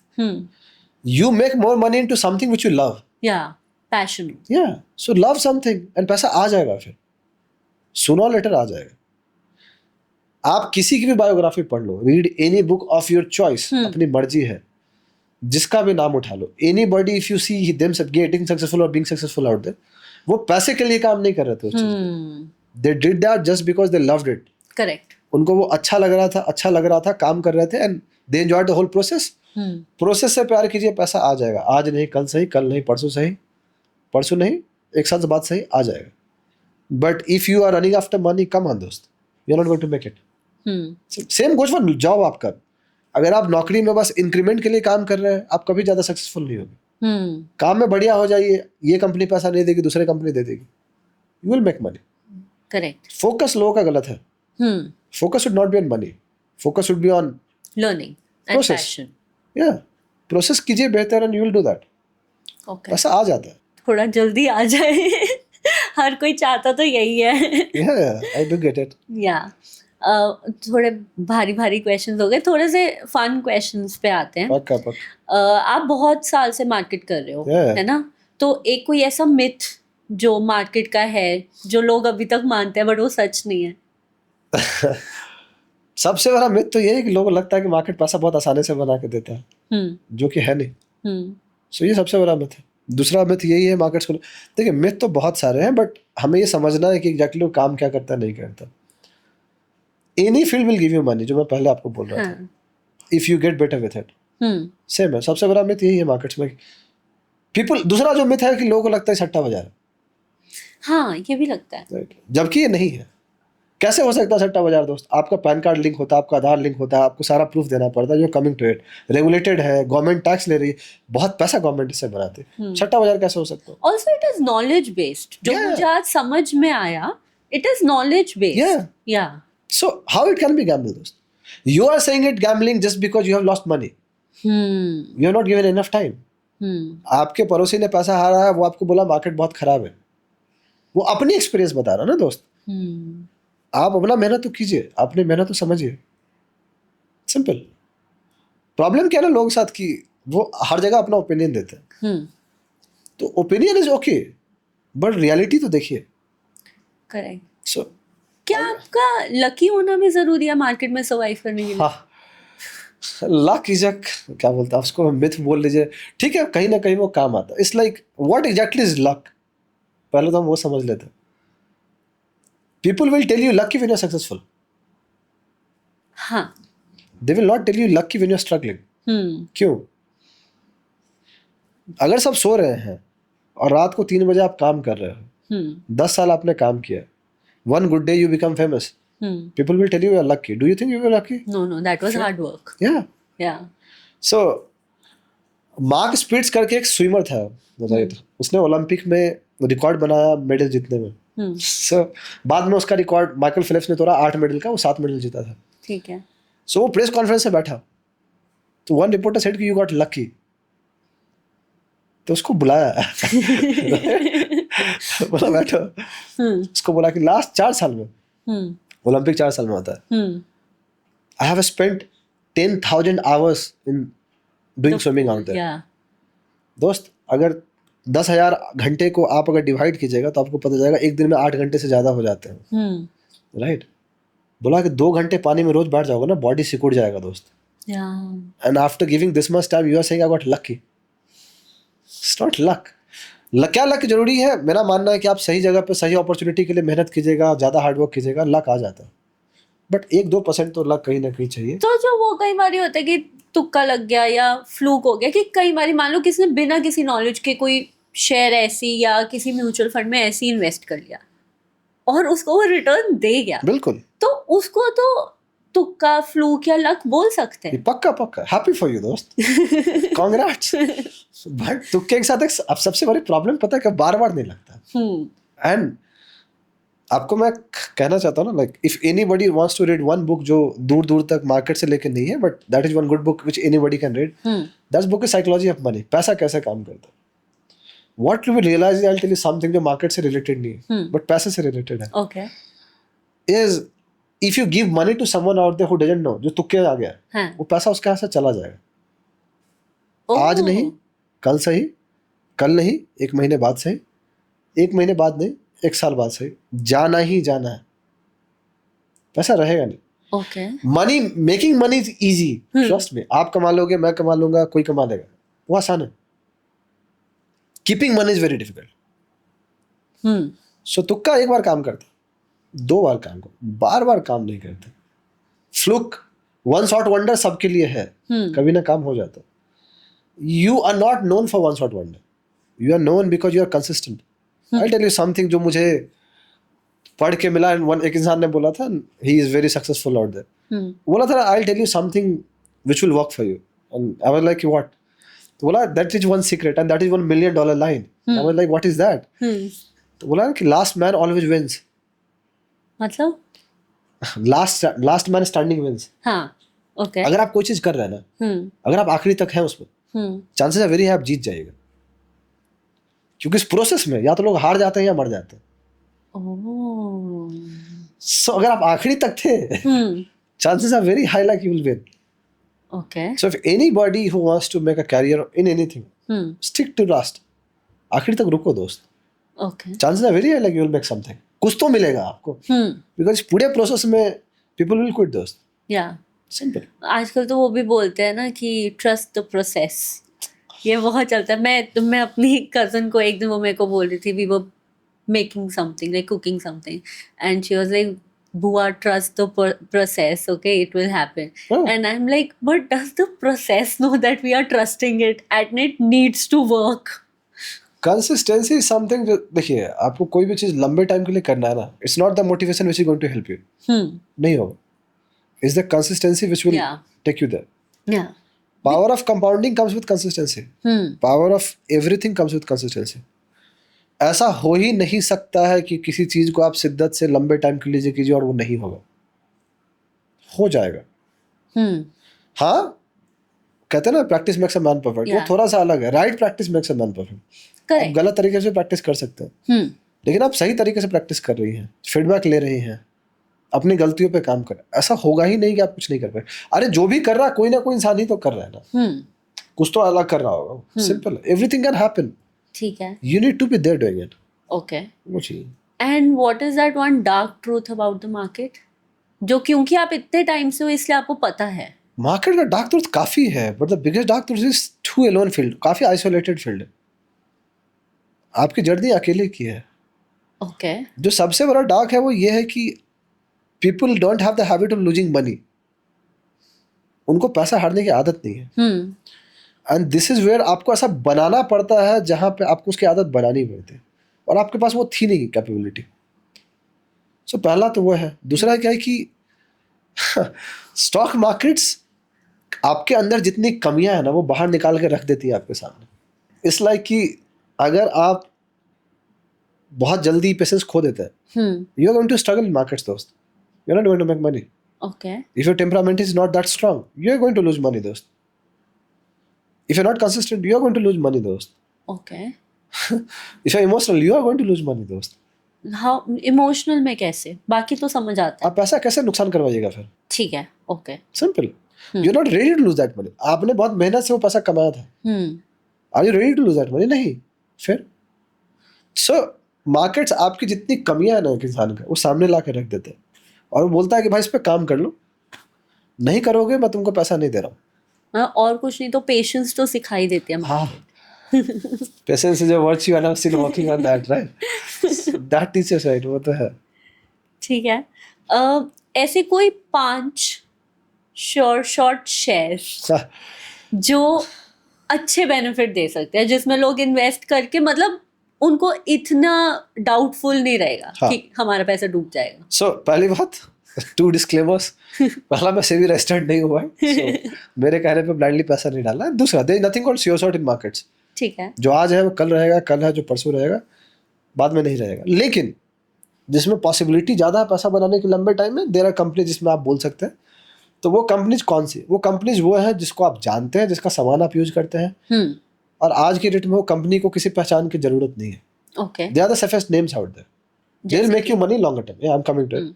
You make more money into something which you love. Yeah, passion. Yeah, so love something and पैसा आ जाएगा, फिर sooner or later आ जाएगा। आप किसी की भी बायोग्राफी पढ़ लो, read any book of your choice, अपनी मर्जी है, जिसका भी नाम उठा लो। Anybody if you see them getting successful और बीइंग सक्सेसफुल आउट देयर, वो पैसे के लिए काम नहीं कर रहे थे उस चीज में। They did that just because they loved it. Correct. उनको वो अच्छा लग रहा था, काम कर रहे थे, and they enjoyed the whole process. Process से प्यार कीजिए, पैसा आ जाएगा। आज नहीं कल सही, कल नहीं परसों सही, परसों नहीं 1 साल बाद सही, आ जाएगा। But if you are running after money, come on दोस्त, you are not going to make it. Same goes for job आपका। अगर आप नौकरी में बस इंक्रीमेंट के लिए काम कर रहे हैं, आप कभी ज्यादा सक्सेसफुल नहीं होगे। काम में बढ़िया हो जाइए, ये कंपनी पैसा नहीं देगी, दूसरी कंपनी दे देगी, you will make money. Correct. Focus लोगों का गलत है। Focus should not be on money, focus should be on learning and passion. या प्रोसेस कीजिए बेहतर and you will do that. Okay. पैसा आ जाता है, थोड़ा जल्दी आ जाए। हर कोई चाहता तो यही है। या आई डू गेट इट। या थोड़े भारी क्वेश्चंस हो गए, थोड़े से फन क्वेश्चंस पे आते हैं। पक्का। आप बहुत साल से मार्केट कर रहे हो, Yeah. है ना? तो एक कोई ऐसा मिथ जो मार्केट का है जो लोग अभी तक मानते हैं बट वो सच नहीं है? सबसे बड़ा मिथ तो ये है कि लोगों को लगता है कि मार्केट पैसा बहुत आसानी से बना के देता है, जो कि है नहीं। सो ये सबसे बड़ा मिथ है। दूसरा मिथ यही है मार्केट्स को, देखिए मिथ तो बहुत सारे हैं, बट हमें ये समझना है कि एग्जैक्टली वो काम क्या करता है, नहीं करता। Any field will give you money, जो मैं पहले आपको बोल रहा था, if you get better with it. Same है, सबसे बड़ा मिथ यही है मार्केट्स में। पीपल, दूसरा जो मिथ है कि लोगों को लगता है सट्टा बाजार। हाँ, ये भी लगता है। राइट, जबकि ये नहीं है। कैसे हो सकता है सट्टा बाजार दोस्त? आपका पैन कार्ड लिंक होता है, आपका आधार लिंक होता है, आपको सारा प्रूफ देना पड़ता है, जो कमिंग टू इट रेगुलेटेड है, गवर्नमेंट टैक्स ले रही है, बहुत पैसा गवर्नमेंट इससे बनाती है। सट्टा बाजार कैसे हो सकता है? Also, it is knowledge based. जो Yeah. मुझे आज समझ में आया, it is knowledge based. Yeah. Yeah. So how it can be gamble दोस्त? You are saying it gambling just because you have lost money. You have not given enough time. आपके पड़ोसी ने पैसा हारा है, वो आपको बोला मार्केट बहुत खराब है, वो अपनी एक्सपीरियंस बता रहा ना दोस्त। आप अपना मेहनत तो कीजिए, अपनी मेहनत तो समझिए, सिंपल। प्रॉब्लम क्या है ना लोगों के साथ कि वो हर जगह अपना ओपिनियन देते हैं। तो opinion is okay, but reality तो देखिए। करेक्ट। सो क्या आपका लकी होना भी जरूरी है मार्केट में सर्वाइव करने के लिए? हाँ, लक इज क्या बोलता है उसको, मिथ बोल लीजिए, ठीक है, कहीं ना कहीं वो काम आता है। It's like what exactly is luck, पहले तो हम वो समझ लेते हैं। People will tell you lucky when you are successful, हाँ। They will not tell you lucky when you are struggling. क्यों? अगर सब सो रहे हैं और रात को 3 बजे आप काम कर रहे हो, 10 साल आपने काम किया, one good day you become famous, people will tell you are lucky. Do you think you were lucky? No, that was hard work. Yeah. So mark Spitz करके एक स्विमर था, बताइए तो, उसने ओलंपिक में रिकॉर्ड बनाया मेडल जीतने में। So बाद में उसका रिकॉर्ड माइकल फिलिप्स ने तोड़ा 8 मेडल का, वो 7 मेडल जीता था। ठीक है। So वो प्रेस कॉन्फ्रेंस में बैठा, तो वन रिपोर्टर सेड कि यू गॉट लकी, तो उसको बुलाया बोला बैठो, उसको बोला कि लास्ट 4 साल में, ओलंपिक 4 साल में होता है, I have spent 10,000 hours in doing swimming out there. दोस्त, अगर 10,000 घंटे को आप अगर डिवाइड कीजिएगा तो आपको पता चलेगा एक दिन में 8 घंटे से ज्यादा हो जाते हैं, राइट? बोला कि 2 घंटे पानी में रोज बैठ जाओगे ना, बॉडी सिकुड़ जाएगा दोस्त। And after giving this much time you are saying I got lucky. It's not luck. क्या लक जरूरी है? मेरा मानना है कि आप सही जगह पे सही अपॉर्चुनिटी के लिए मेहनत कीजिएगा, ज्यादा हार्डवर्क कीजिएगा, लक आ जाता है, बट 1-2% तो लक कहीं ना कहीं चाहिए। तो जो वो कई बार होता है कि तुक्का लग गया या फ्लूक हो गया, कि कई बार मान लो किसी ने बिना किसी नॉलेज के कोई शेयर ऐसी या किसी म्यूचुअल फंड में ऐसी इन्वेस्ट कर लिया और उसको वो रिटर्न दे गया, बिल्कुल, तो उसको तो तुक्का, फ्लूक या लक बोल सकते हैं। पक्का हैप्पी फॉर यू दोस्त, कांग्रेट्स। बट तुक्के के साथ एक अब सबसे बड़ी प्रॉब्लम पता है कि बार बार नहीं लगता। एंड आपको मैं कहना चाहता हूँ ना, like if anybody wants to read one book जो दूर दूर तक मार्केट से लेके नहीं है, but that is one good book which anybody can read, that's book is psychology of money. पैसा कैसे काम करता है, what you will realise, I will tell you something जो मार्केट से रिलेटेड नहीं है बट पैसे से रिलेटेड है। Okay. Is if you give money to someone out there who doesn't know, जो तुक्के आ गया, वो पैसा उसके हाथ से चला जाएगा। आज नहीं, कल सही, कल नहीं, 1 महीने बाद सही, 1 महीने बाद नहीं, 1 साल बाद सही, जाना ही जाना है, पैसा रहेगा नहीं। Okay. Money, making money is easy, trust me. आप कमा लोगे, मैं कमा लूंगा, कोई कमा लेगा, वो आसान है। Keeping money is very difficult. So तुक्का एक बार काम करता, 2 बार काम कर, बार बार काम नहीं करते। फ्लुक, वन शॉट वंडर सबके लिए है, कभी ना काम हो जाता। You are not known for one shot wonder, you are known because you are consistent. I tell you something जो मुझे पढ़ के मिला, एक इंसान ने बोला था, he is very successful out there, बोला था I tell you something which will work for you, and I was like what? तो बोला that is one secret and that is $1 million line. I was like what is that? तो बोला कि last man always wins. मतलब last man standing wins. हाँ, okay. अगर आप कोई चीज कर रहे हैं ना, अगर आप आखिरी तक हैं उसमें, चांसेस है वेरी है आप जीत जाइएगा, क्योंकि इस प्रोसेस में या तो लोग हार जाते हैं या मर जाते हैं। सो अगर आप आखिरी तक थे, chances are very high like you will win. Okay. So if anybody who wants to make a career in anything, stick to last, आखिरी तक रुको दोस्त। Okay. Chances are very high like you will make something, कुछ तो मिलेगा आपको, because पूरे process में पीपल विल क्विट दोस्त। या सिंपल। आजकल तो वो भी बोलते हैं ना कि ट्रस्ट द प्रोसेस, ये बहुत चलता है। मैं अपनी कजन को एक दिन, वो मेरे को बोल रही थी, we were making something, like cooking something, and she was like, Bua, trust the process, okay, it will happen. And I'm like, but does the process know that we are trusting it and it needs to work? Consistency is something जो देखिए आपको कोई भी चीज लंबे time के लिए करना है ना, it's not the motivation which is going to help you, नहीं होगा, is the consistency which will Yeah. Take you there. Yeah. Power of compounding comes with consistency. Power of everything comes with consistency. ऐसा हो ही नहीं सकता है कि किसी चीज को आप शिद्दत से लंबे टाइम के लिए कीजिए और वो नहीं होगा, हो जाएगा. हाँ, कहते हैं ना practice makes a man perfect, वो Yeah. थोड़ा सा अलग है. Right practice makes a man perfect. आप Correct. गलत तरीके से प्रैक्टिस कर सकते हैं, लेकिन आप सही तरीके से प्रैक्टिस कर रही हैं, फीडबैक ले रही हैं, अपनी गलतियों पे काम कर, ऐसा होगा ही नहीं कि आप कुछ नहीं कर पाए. अरे जो भी कर रहा है कोई ना कोई इंसान ही तो कर रहा है ना, कुछ तो अलग कर रहा होगा. सिंपल, एवरीथिंग कैन हैपन, ठीक है. You need to be there doing it. Okay. वो चाहिए. And what is that one dark truth about the market, जो क्योंकि आप इतने टाइम से हो इसलिए आपको पता है? मार्केट का डार्क ट्रूथ काफी है, but the biggest dark truth is too alone field, काफी आइसोलेटेड फील्ड है, आपकी जर्नी अकेले की है. ओके. जो सबसे बड़ा डार्क है वो ये है कि people don't have the habit of losing money, उनको पैसा हारने की आदत नहीं है. एंड दिस इज वेयर आपको ऐसा बनाना पड़ता है जहां पे आपको उसकी आदत बनानी पड़ती है, और आपके पास वो थी नहीं कैपेबिलिटी. सो पहला तो वो है. दूसरा क्या है कि स्टॉक मार्केट्स आपके अंदर जितनी कमियां हैं ना वो बाहर निकाल के रख देती है आपके सामने. इट्स लाइक कि अगर आप बहुत जल्दी पेशेंस खो देते हैं, you are going to struggle in markets दोस्त, you are not going to make money. Okay. If your temperament is not that strong, you are going to lose money, dost. If you're not consistent, you are going to lose money, dost. Okay. If you're emotional, you are going to lose money, dost. How emotional में कैसे? बाकी तो समझ आता है. आप पैसा कैसे नुकसान करवाइएगा फिर? ठीक है. Okay. Simple. You're not ready to lose that money. आपने बहुत मेहनत से वो पैसा कमाया था. Are you ready to lose that money? नहीं. फिर So markets आपकी जितनी कमियां है ना एक इंसान का, वो सामने ला के रख देते हैं और वो बोलता है कि भाई इस पे काम कर लो, नहीं करोगे मैं तुमको पैसा नहीं दे रहा हूँ. हाँ, और कुछ नहीं तो पेशेंस तो सिखाई देते हैं. हाँ, patience is a virtue and I am still working on that, right. That teachers, right, वो तो है. ठीक है. ऐसे कोई 5 शॉर्ट शेयर्स जो अच्छे बेनिफिट दे सकते हैं, जिसमें लोग इन्वेस्ट करके मतलब उनको इतना डाउटफुल नहीं रहेगा कि हमारा पैसा डूब जाएगा. सो पहली बात, 2 डिस्क्लेमर्स. पहला, मैं सेबी रजिस्टर्ड नहीं हुआ है, so, मेरे कहने पे ब्लाइंडली पैसा नहीं डालना है. दूसरा, there is nothing called sure shot in markets. ठीक है. जो आज है वो कल रहेगा, कल है जो परसों रहेगा, बाद में नहीं रहेगा. लेकिन जिसमें पॉसिबिलिटी ज़्यादा है पैसा बनाने के लंबे टाइम में, देयर आर कंपनी जिसमें आप बोल सकते हैं. तो वो कंपनीज कौन सी? वो कंपनीज वो है जिसको आप जानते हैं, जिसका सामान आप यूज करते हैं, और आज की डेट में वो कंपनी को किसी पहचान की जरूरत नहीं है. Okay. They are the safest names out there, they will make you money longer term. I am coming to it.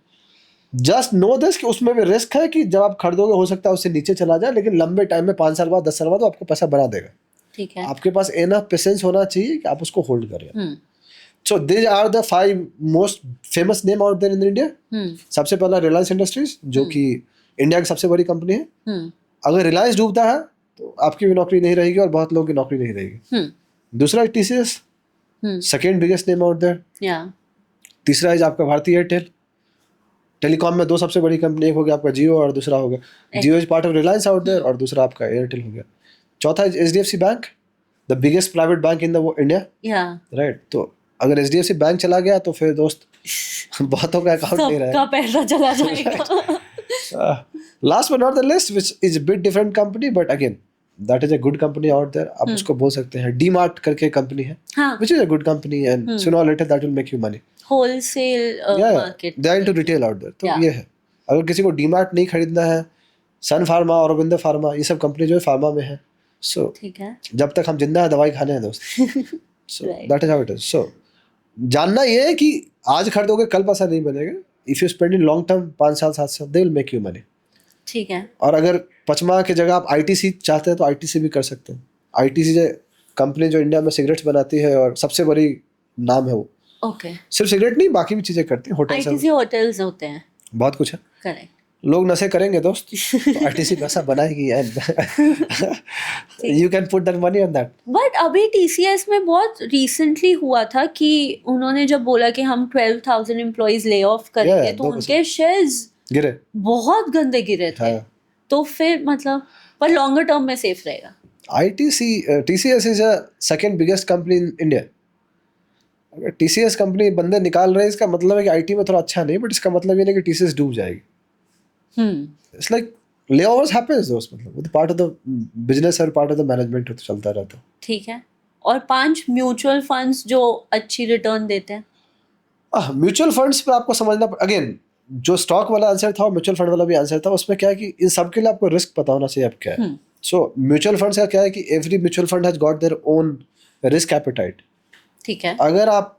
Just know this कि उसमें भी रिस्क है कि जब आप खरीदोगे हो सकता है उससे नीचे चला जाए, लेकिन लंबे टाइम में 5 साल बाद 10 साल बाद वो आपको पैसा बना देगा. ठीक है. आपके पास एनफ पेशेंस होना चाहिए कि आप उसको होल्ड करें. So these are the 5 most famous name out there in India. सबसे पहला रिलायंस इंडस्ट्रीज, जो कि इंडिया की सबसे बड़ी कंपनी है. अगर रिलायंस डूबता है तो आपकी भी नौकरी नहीं रहेगी और बहुत लोगों की नौकरी नहीं रहेगी. दूसरा TCS, second biggest name out there. तीसरा है आपका भारतीय एयरटेल. टेलीकॉम में 2 सबसे बड़ी कंपनी, एक हो गया आपका जियो और दूसरा हो गया Jio is part of Reliance out there, और दूसरा आपका एयरटेल हो गया. चौथा है HDFC bank, the biggest private bank in the India, right. तो अगर HDFC बैंक चला गया तो फिर दोस्त बहुतों का अकाउंट नहीं रहेगा, सबका पैसा चला जाएगा. Last but not the least, which is a bit different company, but again that is a good company out there. आप उसको बोल सकते हैं डीमार्ट करके कंपनी है, which is a good company, and sooner or later that will make you money. Wholesale market, they are into retail out there. तो ये है. अगर किसी को डीमार्ट नहीं खरीदना है, सन फार्मा, औरबिंदो फार्मा, ये सब कंपनी जो है फार्मा में है. सो ठीक है. जब तक हम जिंदा है दवाई खाने हैं दोस्त. So that is how it is. So जानना ये है कि आज खरीदोगे कल पैसा नहीं बनेगा. If you spend in long term 5 साल 7 साल, दे विल मेक यू मनी. ठीक है. और अगर पचमा की जगह आप ITC चाहते हैं तो ITC भी कर सकते हैं. ITC जो कंपनी जो इंडिया में सिगरेट्स बनाती है और सबसे बड़ी नाम है वो. ओके. सिर्फ सिगरेट नहीं, बाकी भी चीजें करती है. ITC होटल्स होते हैं, बहुत कुछ है. करेक्ट. लोग नशे करेंगे दोस्त तो ITC पैसा बनाएगी, and you can put that money on that. But अभी TCS में बहुत रिसेंटली हुआ था कि उन्होंने जब बोला कि हम 12,000 एम्प्लॉइज ले ऑफ करेंगे, तो उनके शेयर्स गिरे, बहुत गंदे गिरे थे. तो फिर मतलब पर लॉन्गर टर्म में सेफ रहेगा. TCS is a second biggest company in India. अगर TCS कंपनी बंदे निकाल रहे हैं, इसका मतलब है कि IT में थोड़ा अच्छा नहीं, बट इसका मतलब ये नहीं कि TCS डूब जाएगी. It's like layoffs happens दोस्त, मतलब वो तो पार्ट ऑफ द बिजनेस और पार्ट ऑफ द मैनेजमेंट तो चलता रहता है. ठीक है. और 5 म्यूचुअल फंड्स जो अच्छी रिटर्न देते हैं. म्यूचुअल फंड्स पे आपको समझना अगेन, जो स्टॉक वाला आंसर था और म्यूचुअल फंड वाला भी आंसर था, उसमें क्या है कि इन सब के लिए आपको रिस्क पता होना चाहिए अब क्या है. सो म्यूचुअल फंड्स का क्या है कि every mutual fund has got their own risk appetite. ठीक है. अगर आप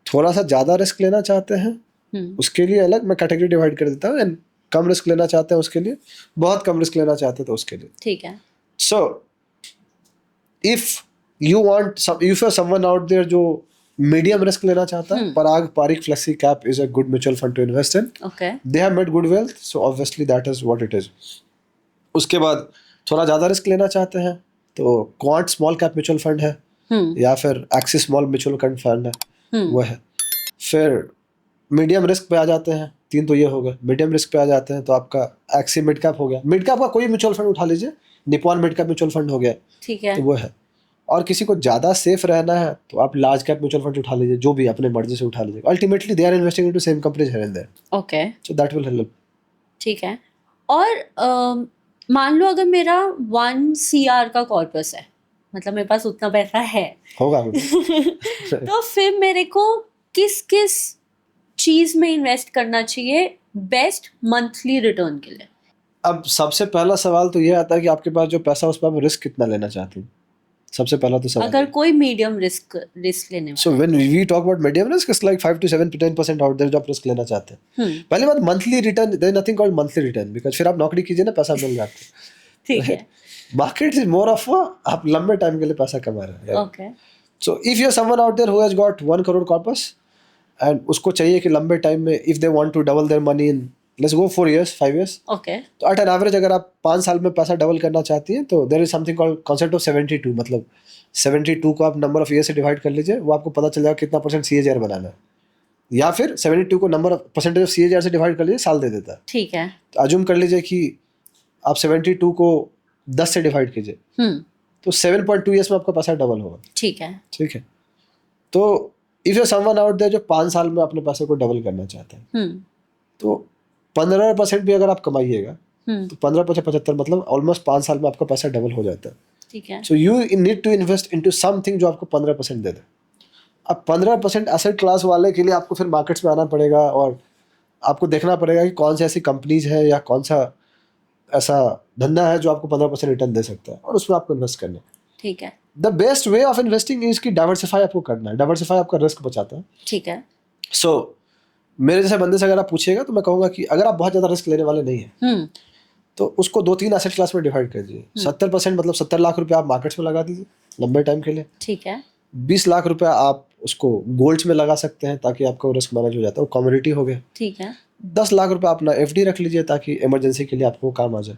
थोड़ा सा ज्यादा रिस्क लेना चाहते हैं उसके लिए अलग मैं कैटेगरी डिवाइड कर देता हूँ, एंड कम रिस्क लेना चाहते हैं उसके लिए, बहुत कम रिस्क लेना चाहते हैं तो उसके लिए. ठीक है. So if you want if you are someone out there जो मीडियम रिस्क लेना चाहता है, Parag Parikh flexi cap is a good mutual fund to invest in. Okay. They have made good wealth, so obviously that is what it is. उसके बाद थोड़ा ज्यादा risk लेना चाहते हैं तो quant small cap mutual fund है, या फिर एक्सिस स्मॉल म्यूचुअल फंड है, वो है. फिर मीडियम रिस्क पे आ जाते हैं, 3 तो ये हो गए. मीडियम रिस्क पे आ जाते हैं तो आपका एक्सी मिड कैप हो गया. मिड कैप का कोई म्यूचुअल फंड उठा लीजिए, Nippon mid cap mutual fund हो गया. ठीक है. तो वो है. और किसी को ज़्यादा सेफ रहना है तो आप लार्ज कैप म्यूचुअल फंड उठा लीजिए, जो भी अपने मर्जी से उठा लीजिए. Ultimately they are investing into same companies here and there, okay. So that will help. ठीक है. और मान लो अगर मेरा 1 CR का कॉर्पस है, मतलब मेरे पास उतना पैसा है, होगा. तो फिर मेरे को किस किस चीज में इन्वेस्ट करना चाहिए बेस्ट मंथली रिटर्न के लिए? अब सबसे पहला सवाल तो ये आता है कि आपके पास जो पैसा उस पर आप रिस्क कितना लेना चाहते हैं. सबसे पहला तो सवाल अगर कोई मीडियम रिस्क लेने so when we talk about medium risk it's like 5 to 7 to 10% out there जो आप रिस्क लेना चाहते हैं. पहली बात monthly return, there is nothing called monthly return, because फिर आप नौकरी कीजिए ना पैसा मिल जाता है. ठीक है. मार्केट इज मोर ऑफ आप लंबे टाइम के लिए पैसा कमा रहे हैं. Okay. So if you are someone out there who has got 1 crore corpus and उसको चाहिए कि लंबे टाइम में if they want to double their money in let's go 4 years 5 years, okay. तो एट एन एवरेज अगर आप 5 साल में पैसा डबल करना चाहती हैं तो there is something called concept of 72. मतलब 72 को आप नंबर ऑफ ईयर से डिवाइड कर लीजिए, वो आपको पता चल जाएगा कितना % CAGR बनाना है. या फिर 72 को number of percentage of CAGR से डिवाइड कर लीजिए, साल दे देता है. ठीक है. तो अज्यूम कर लीजिए कि आप 72 को 10 से डिवाइड कीजिए, तो 7.2 years में आपका पैसा डबल होगा. ठीक है. ठीक है. तो if you someone out there जो 5 साल में अपने पैसे को डबल करना चाहते हैं, तो 15% भी अगर आप कमाइएगा तो 15-75 मतलब ऑलमोस्ट 5 साल में आपका पैसा डबल हो जाता है. ठीक है. So you need to invest into something जो आपको 15% दे दे. अब 15% एसेट क्लास वाले के लिए आपको फिर मार्केट्स में आना पड़ेगा और आपको देखना पड़ेगा कि कौन सी ऐसी कंपनीज है या कौन सा ऐसा धंधा है जो आपको 15% रिटर्न दे सकता है, और उसमें आपको इन्वेस्ट करना है. ठीक है. The best way of investing is कि डाइवर्सिफाई आपको करना है. डाइवर्सिफाई आपका रिस्क बचाता है. ठीक है. सो मेरे जैसे बंदे से अगर आप पूछिएगा तो मैं कहूँगा कि अगर आप बहुत ज़्यादा रिस्क लेने वाले नहीं हैं तो उसको 2-3 एसेट क्लास में डिवाइड कर दीजिए. 70% मतलब 70 लाख रुपए आप मार्केट्स में लगा दीजिए लंबे टाइम के लिए. ठीक है. 20 लाख रुपए आप उसको गोल्ड्स में लगा सकते हैं ताकि आपका रिस्क मैनेज हो जाता है, वो कमोडिटी हो गया. ठीक है. 10 लाख रुपए अपना FD रख लीजिए ताकि इमरजेंसी के लिए आपको काम आ जाए.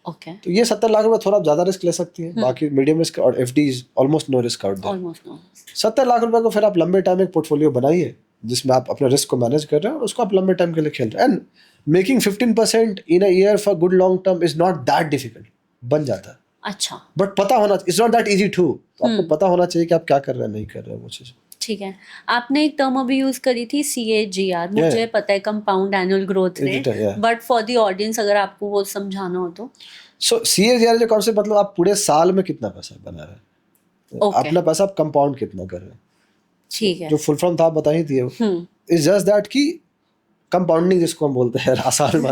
ओके. तो ये 70 लाख रुपए थोड़ा ज़्यादा रिस्क ले सकती है. बाकी मीडियम रिस्क और FD is almost no risk out there. Almost no. 70 lakh रुपए को फिर आप लंबे टाइम एक पोर्टफोलियो बनाइए जिसमें आप अपने रिस्क को मैनेज कर रहे हैं और उसको आप लंबे टाइम के लिए खेल रहे हैं. And making 15% in a year for good long term is not that difficult. बन जाता है. अच्छा. बट पता होना, it's not that easy to. तो आपको पता होना चाहिए कि आप क्या कर रहे हैं, नहीं कर रहे हैं वो चीज़. ठीक है. आपने एक टर्म अभी यूज करी थी CAGR. मुझे पता है compound annual growth rate, but for the audience अगर आपको वो समझाना हो तो. सो CAGR जो कॉन्सेप्ट मतलब आप पूरे साल में कितना पैसा बना रहे हैं, अपना पैसा आप कंपाउंड कितना कर रहे हैं. ठीक है. जो फुल फॉर्म था आप बता ही दिए. इज जस्ट दैट कि कंपाउंडिंग जिसको हम बोलते हैं आसान में,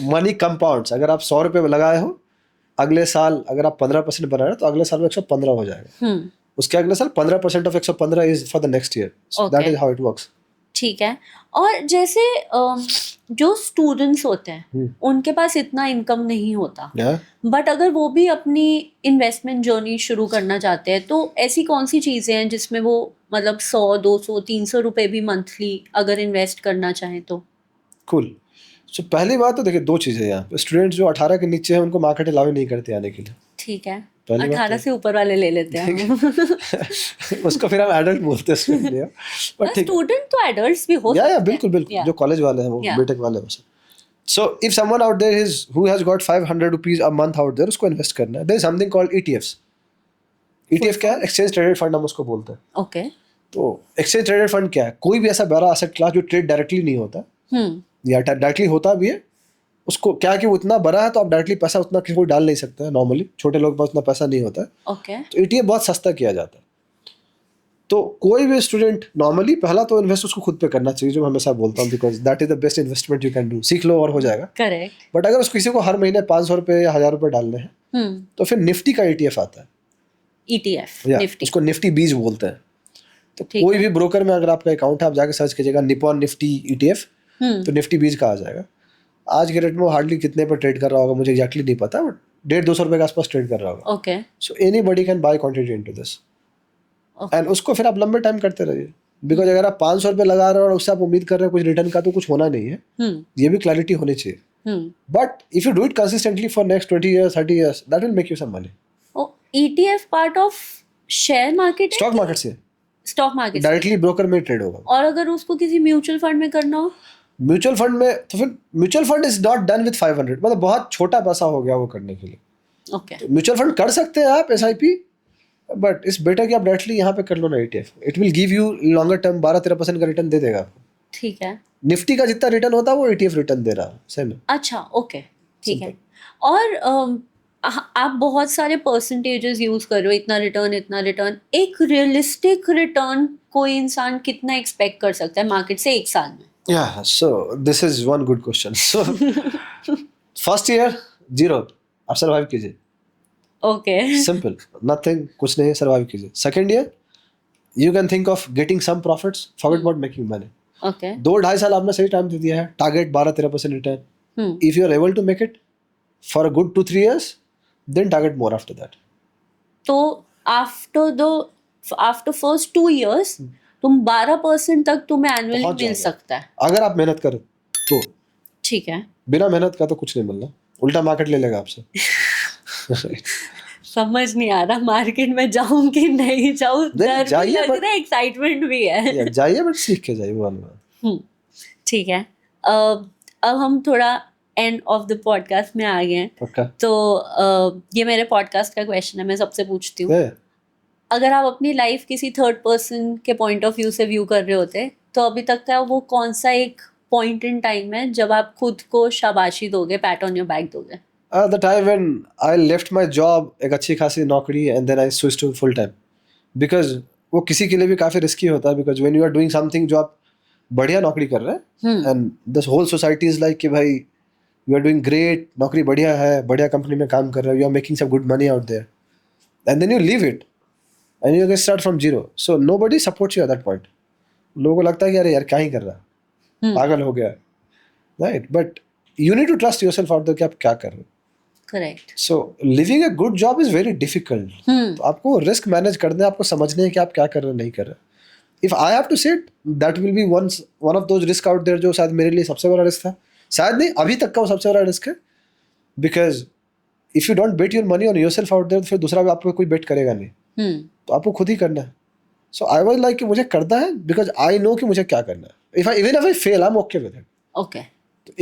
मनी कंपाउंड्स. अगर आप 100 रुपये लगाए हो, अगले साल अगर आप 15% बना रहे हो तो अगले साल में 115 हो जाएगा. उसके अगले साल 15% of 115 is for the next year. That is how it works. ठीक है. और जैसे जो स्टूडेंट्स होते हैं उनके पास इतना इनकम नहीं होता, बट अगर वो भी अपनी इन्वेस्टमेंट जर्नी शुरू करना चाहते हैं तो ऐसी कौन सी चीज़ें हैं जिसमें वो मतलब 100-200-300 रुपए भी मंथली अगर इन्वेस्ट करना चाहें तो? कूल. सो पहली बात तो देखिए 2 चीज़ें यहाँ पे. स्टूडेंट्स जो 18 के नीचे हैं उनको मार्केट अलाउ नहीं करते आने के लिए. ठीक है. 18 से ऊपर वाले ले लेते हैं. उसको फिर हम एडल्ट बोलते हैं उसके लिए. बट स्टूडेंट तो एडल्ट्स भी हो सकते हैं. बिल्कुल बिल्कुल. जो कॉलेज वाले हैं वो बीटेक वाले हैं. So if someone out there is who has got 500 rupees a month out there, उसको इन्वेस्ट करना है. There is something called ETFs. ETF क्या है? एक्सचेंज ट्रेडेड फंड हम उसको बोलते हैं. ओके. तो एक्सचेंज ट्रेडेड फंड क्या है? कोई भी ऐसा बड़ा एसेट क्लास जो ट्रेड डायरेक्टली नहीं होता या डायरेक्टली होता भी है, उसको क्या कि वो इतना बड़ा है तो आप डायरेक्टली पैसा उतना किसी को डाल नहीं सकते हैं नॉर्मली, छोटे लोग के पास उतना पैसा नहीं होता है, ओके तो ETF बहुत सस्ता किया जाता है। तो कोई भी स्टूडेंट नॉर्मली पहला तो इन्वेस्ट उसको खुद पे करना चाहिए, जो मैं हमेशा बोलता हूँ, because that is the best investment you can do. सीख लो और हो जाएगा। करेक्ट बट अगर उसको किसी को हर महीने 500 रुपये या 1000 रुपये डालने हैं तो फिर निफ्टी का ETF आता है, ETF या निफ्टी उसको निफ्टी 20 बोलते हैं। तो ठीक कोई भी ब्रोकर में अगर आपका अकाउंट है, आप जाके सर्च कीजिएगा निपॉन निफ्टी ETF, तो निफ्टी 20 का आ जाएगा। आज के रेट में हार्डली कितने पर ट्रेड कर रहा होगा मुझे एग्जैक्टली नहीं पता, बट 150-200 रुपये के आसपास ट्रेड कर रहा होगा। Okay so anybody can by quantity into this, and उसको फिर आप लंबे टाइम करते रहिए। बिकॉज अगर आप 500 रुपये लगा रहे हो और उससे आप उम्मीद कर रहे हो कुछ रिटर्न का, तो कुछ होना नहीं है। ये भी क्लैरिटी होनी चाहिए। But if you do it consistently for next 20 years 30 years, that will make you some money. ETF part of share market है? स्टॉक मार्केट से स्टॉक मार्केट डायरेक्टली ब्रोकर में ट्रेड होगा। और अगर उसको किसी म्यूचुअल फंड में करना हो? म्यूचुअल फंड में तो फिर mutual fund is not done with 500, मतलब बहुत छोटा पैसा हो गया वो करने के लिए। ओके तो म्यूचुअल फंड कर सकते हैं आप SIP, बट इट्स बेटर कि आप डायरेक्टली यहाँ पे कर लो ना ETF। It will give you longer term 12-13% का रिटर्न दे देगा आपको। ठीक है। निफ्टी का जितना रिटर्न होता है वो ETF रिटर्न दे रहा है सेम है। अच्छा ओके ठीक है। और आप बहुत सारे परसेंटेजेस यूज कर रहे हो, इतना रिटर्न इतना रिटर्न। एक रियलिस्टिक रिटर्न कोई इंसान कितना एक्सपेक्ट कर सकता है मार्केट से एक साल में? Yeah, so this is one good question. So first year 0, आप सर्वाइव कीजिए। ओके सिंपल, नथिंग, कुछ नहीं, सर्वाइव कीजिए। Second year you can think of getting some profits, forget about making money. Okay 2-2.5 साल आपने सही टाइम दे दिया है, target 12-13% return. If you are able to make it for a good 2-3 years, then target more after that. तो after first 2 years तुम 12% तक तुम्हें एनुअली पहुंच मिल जाओगे। सकता है। अगर आप मेहनत करो तो। ठीक है, बिना मेहनत का तो कुछ नहीं मिलना, उल्टा मार्केट ले लेगा आपसे। समझ नहीं आ रहा मार्केट में जाऊं कि नहीं जाऊं। डर भी जाइए, लग but- रहा है, एक्साइटमेंट भी है। या जाइए, बट सीख के जाइए वो वाला। ठीक है। अब हम थोड़ा एंड ऑफ द पॉडकास्ट में आ गए हैं। पक्का? तो ये मेरे पॉडकास्ट का क्वेश्चन है, मैं सबसे पूछती हूँ। है? अगर आप अपनी लाइफ किसी थर्ड पर्सन के पॉइंट ऑफ व्यू से व्यू कर रहे होते, तो अभी तक का वो कौन सा एक पॉइंट इन टाइम है जब आप खुद को शाबाशी दोगे, पैट ऑन योर बैक दोगे? The time when I left my job, एक अच्छी खासी नौकरी, and then I switched to full time, because वो किसी के लिए भी काफी रिस्की होता है, because when you are doing something जो आप बढ़िया नौकरी कर रहे हैं, and the whole society is like कि भाई you are doing great, नौकरी बढ़िया है, बढ़िया कंपनी में काम कर रहे हो, you are making some good money out there, and then you leave it and you can start from zero, so nobody supports you at that point. लोगों को लगता है कि अरे यार क्या ही कर रहा है, पागल हो गया, right? But you need to trust yourself out there कि आप क्या कर रहे हो। Correct. So living a good job is very difficult. तो आपको रिस्क मैनेज करना है, आपको समझना है कि आप क्या कर रहे हो, नहीं कर रहे। If I have to set, that will be one of those risk out there जो शायद मेरे लिए सबसे बड़ा रिस्क था, शायद नहीं अभी तक का वो सबसे बड़ा रिस्क है। Because if you don't bet your money on yourself out there, फिर दूसरा भी आपको कोई बेट करेगा नहीं, तो आपको खुद ही करना है। सो आई वाज लाइक कि मुझे करना है बिकॉज आई नो कि मुझे क्या करना है। If I fail, I am okay with it. Okay.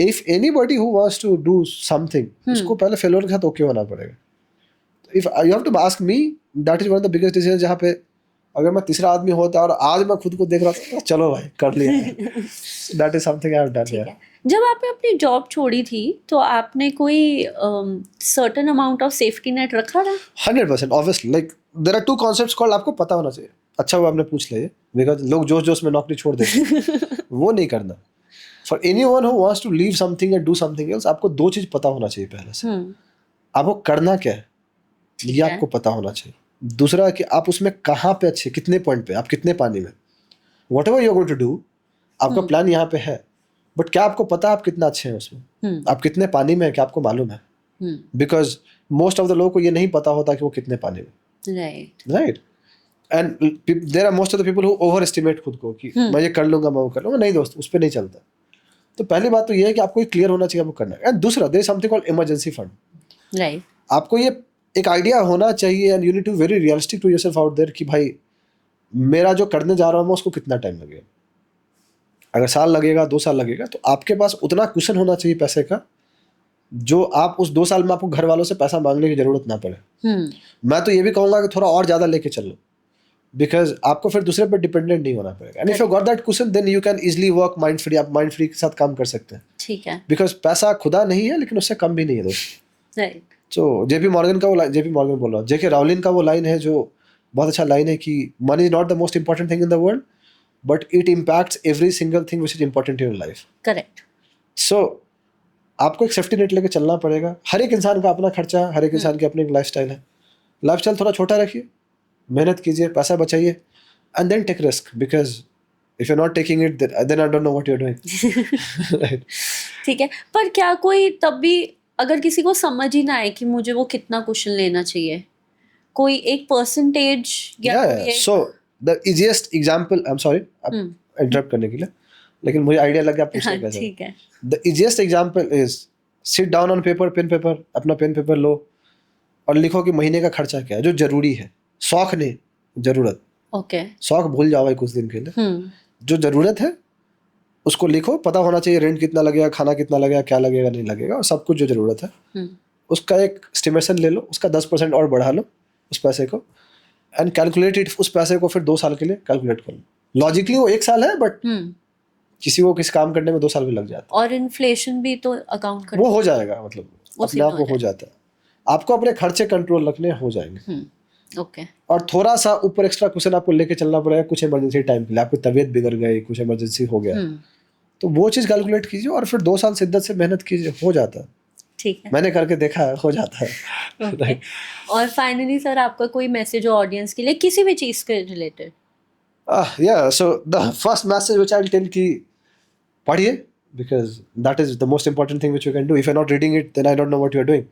If anybody who wants to do something, उसको पहले फेलोर के साथ ओके होना पड़ेगा। If you have to ask me, that is one of the biggest decisions जहाँ पे अगर मैं तीसरा आदमी होता और आज मैं खुद को देख रहा था, चलो भाई कर लिया, that is something I have done. ठीक है। जब आपने अपनी जॉब छोड़ी थी तो आपने कोई certain amount of safety net रखा था? 100% obviously, like there are two concepts called, आपको पता होना चाहिए। अच्छा वो आपने पूछ लिया, बिकॉज लोग जोश जोश में नौकरी छोड़ देते वो नहीं करना। For anyone who wants to leave something and do something else, आपको दो चीज पता होना चाहिए पहले से। आपको करना क्या है ये आपको पता होना चाहिए। दूसरा कि आप उसमें कहाँ पे अच्छे, कितने पॉइंट पे, आप कितने पानी में, whatever you going to do, आपका प्लान यहाँ पे है, बट क्या आपको पता है आप कितना अच्छे हैं उसमें, आप कितने पानी में है, क्या आपको मालूम है? बिकॉज मोस्ट ऑफ द लोगों को ये नहीं पता होता कि वो कितने पानी में। Right. And there are most of the people who overestimate खुद को कि मैं ये कर लूंगा, मैं वो कर लूंगा। नहीं दोस्त, उस पर नहीं चलता। तो पहली बात तो ये है कि आपको क्लियर होना चाहिए आपको करना है। एंड दूसरा, there is something called emergency fund. Right. आपको ये एक आइडिया होना चाहिए, and you need to very realistic to yourself out there कि भाई मेरा जो करने जा रहा हूँ मैं उसको कितना टाइम लगेगा। अगर साल लगेगा, 2 साल लगेगा, तो आपके पास उतना कुशन होना चाहिए पैसे का जो आप उस 2 साल में आपको घर वालों से पैसा मांगने की जरूरत ना पड़े। मैं तो ये भी कहूँगा कि थोड़ा और ज़्यादा लेके चलो, बिकॉज आपको फिर दूसरे पर डिपेंडेंट नहीं होना पड़ेगा. And if you got that question then you can easily work mind free. आप माइंड फ्री के साथ काम कर सकते हैं. ठीक है. बिकॉज पैसा खुदा नहीं है लेकिन उससे कम भी नहीं है दोस्त. राइट. सो जेपी मॉर्गन का वो जेपी मॉर्गन बोल रहा हूँ, जेके रावलिन का वो लाइन है जो बहुत अच्छा लाइन है कि money is not the most important thing in the world but it impacts every single thing which is important in your life. Correct. So आपको एक सेफ्टी नेट लेके चलना पड़ेगा. हर एक इंसान का अपना खर्चा है, हर एक इंसान की अपनी लाइफस्टाइल है. लाइफस्टाइल थोड़ा छोटा रखिए, मेहनत कीजिए, पैसा बचाइए and then take risk because if you are not taking it then I don't know what you are doing. ठीक है. पर क्या कोई तब भी अगर किसी को समझ ही ना आए कि मुझे वो कितना क्वेश्चन लेना चाहिए, कोई एक परसेंटेज या so the easiest example, I am sorry interrupt करने के लिए, लेकिन मुझे आइडिया लग गया आप पूछना कैसे. ठीक है. The easiest example is sit down on paper, paper, अपना पेन पेपर लो और लिखो कि महीने का खर्चा क्या है जो जरूरी है. शौक नहीं, जरूरत. ओके. शौक भूल जाओ भाई कुछ दिन के लिए. जो जरूरत है उसको लिखो. पता होना चाहिए रेंट कितना लगेगा, खाना कितना लगेगा, क्या लगेगा नहीं लगेगा, और सब कुछ जो जरूरत है उसका एक एस्टिमेशन ले लो. उसका 10% और बढ़ा लो उस पैसे को एंड कैलकुलेट इट. उस पैसे को फिर 2 साल के लिए कैलकुलेट कर लो. लॉजिकली वो 1 साल है बट किसी को किसी काम करने में 2 साल भी लग जाता है. और इन्फ्लेशन भी तो अकाउंट कर वो हो जाएगा, मतलब अपने आप वो हो जाता है. आपको अपने खर्चे कंट्रोल रखने हो जाएंगे. ओके. और थोड़ा सा ऊपर एक्स्ट्रा क्वेश्चन आपको लेके चलना पड़ेगा कुछ इमरजेंसी टाइम के लिए. आपकी तबीयत बिगड़ गई, कुछ इमरजेंसी हो गया, तो वो चीज़ कैलकुलेट कीजिए और फिर 2 साल शिद्दत से मेहनत कीजिए, हो जाता है. ठीक है. मैंने करके देखा है, हो जाता है. Okay. और फाइनली सर आपका कोई मैसेज हो ऑडियंस के लिए किसी भी चीज़ के related? Yeah, so the first message which I'll tell कि पढ़िए because that is the most important thing which you can do. If you're not reading it, then I don't know what you're doing.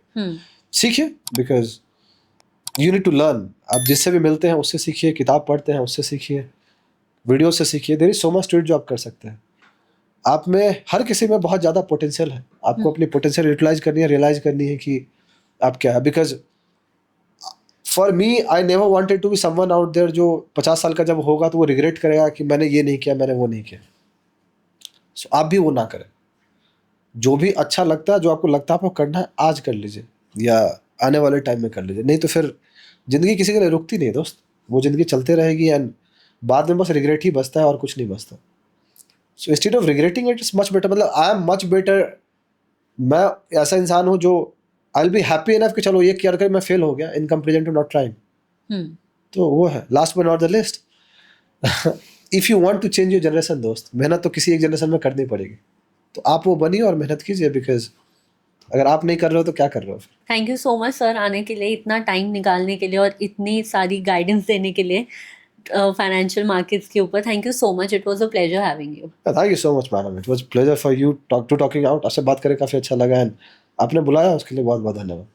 सीखिए because you need to learn. आप जिससे भी मिलते हैं उससे सीखिए, किताब पढ़ते हैं उससे सीखिए, वीडियो से सीखिए. There is so much to it जो आप कर सकते हैं. आप में हर किसी में बहुत ज़्यादा पोटेंशियल है. आपको अपनी पोटेंशियल यूटिलाइज करनी है, रियलाइज करनी है कि आप क्या है. Because for me I never wanted to be someone out there जो 50 साल का जब होगा तो वो रिग्रेट करेगा कि मैंने ये नहीं किया, मैंने वो नहीं किया. सो आप भी वो ना करें. जो भी अच्छा लगता है, जो आपको लगता है आपको करना है, आज कर लीजिए या आने वाले टाइम में कर लीजिए. नहीं तो फिर ज़िंदगी किसी के लिए रुकती नहीं दोस्त. वो ज़िंदगी चलते रहेगी एंड बाद में बस रिग्रेट ही बचता है और कुछ नहीं बचता. So instead of regretting it is much better. मतलब आई एम मच बेटर. मैं ऐसा इंसान हूँ जो I will be happy enough कि चलो ये किया कर मैं फेल हो गया in comparison to not trying. तो वो है last but not the least. If you want to change your generation दोस्त, मेहनत तो किसी एक जनरेशन में करनी पड़ेगी. तो आप वो बनिए और मेहनत कीजिए बिकॉज अगर आप नहीं कर रहे हो तो क्या कर रहे हो. Thank you so much sir आने के लिए, इतना टाइम निकालने के लिए और इतनी सारी गाइडेंस देने के लिए फाइनेंशियल मार्केट्स के ऊपर. Thank you so much. It was a pleasure having you. Thank you so much madam. It was pleasure for you talking out. आपसे बात करके काफ़ी अच्छा लगा एंड आपने बुलाया उसके लिए बहुत बहुत धन्यवाद.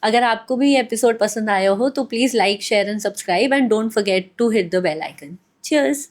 अगर आपको भी ये एपिसोड पसंद आया हो तो please like, share and subscribe and don't forget to hit the bell icon. Cheers.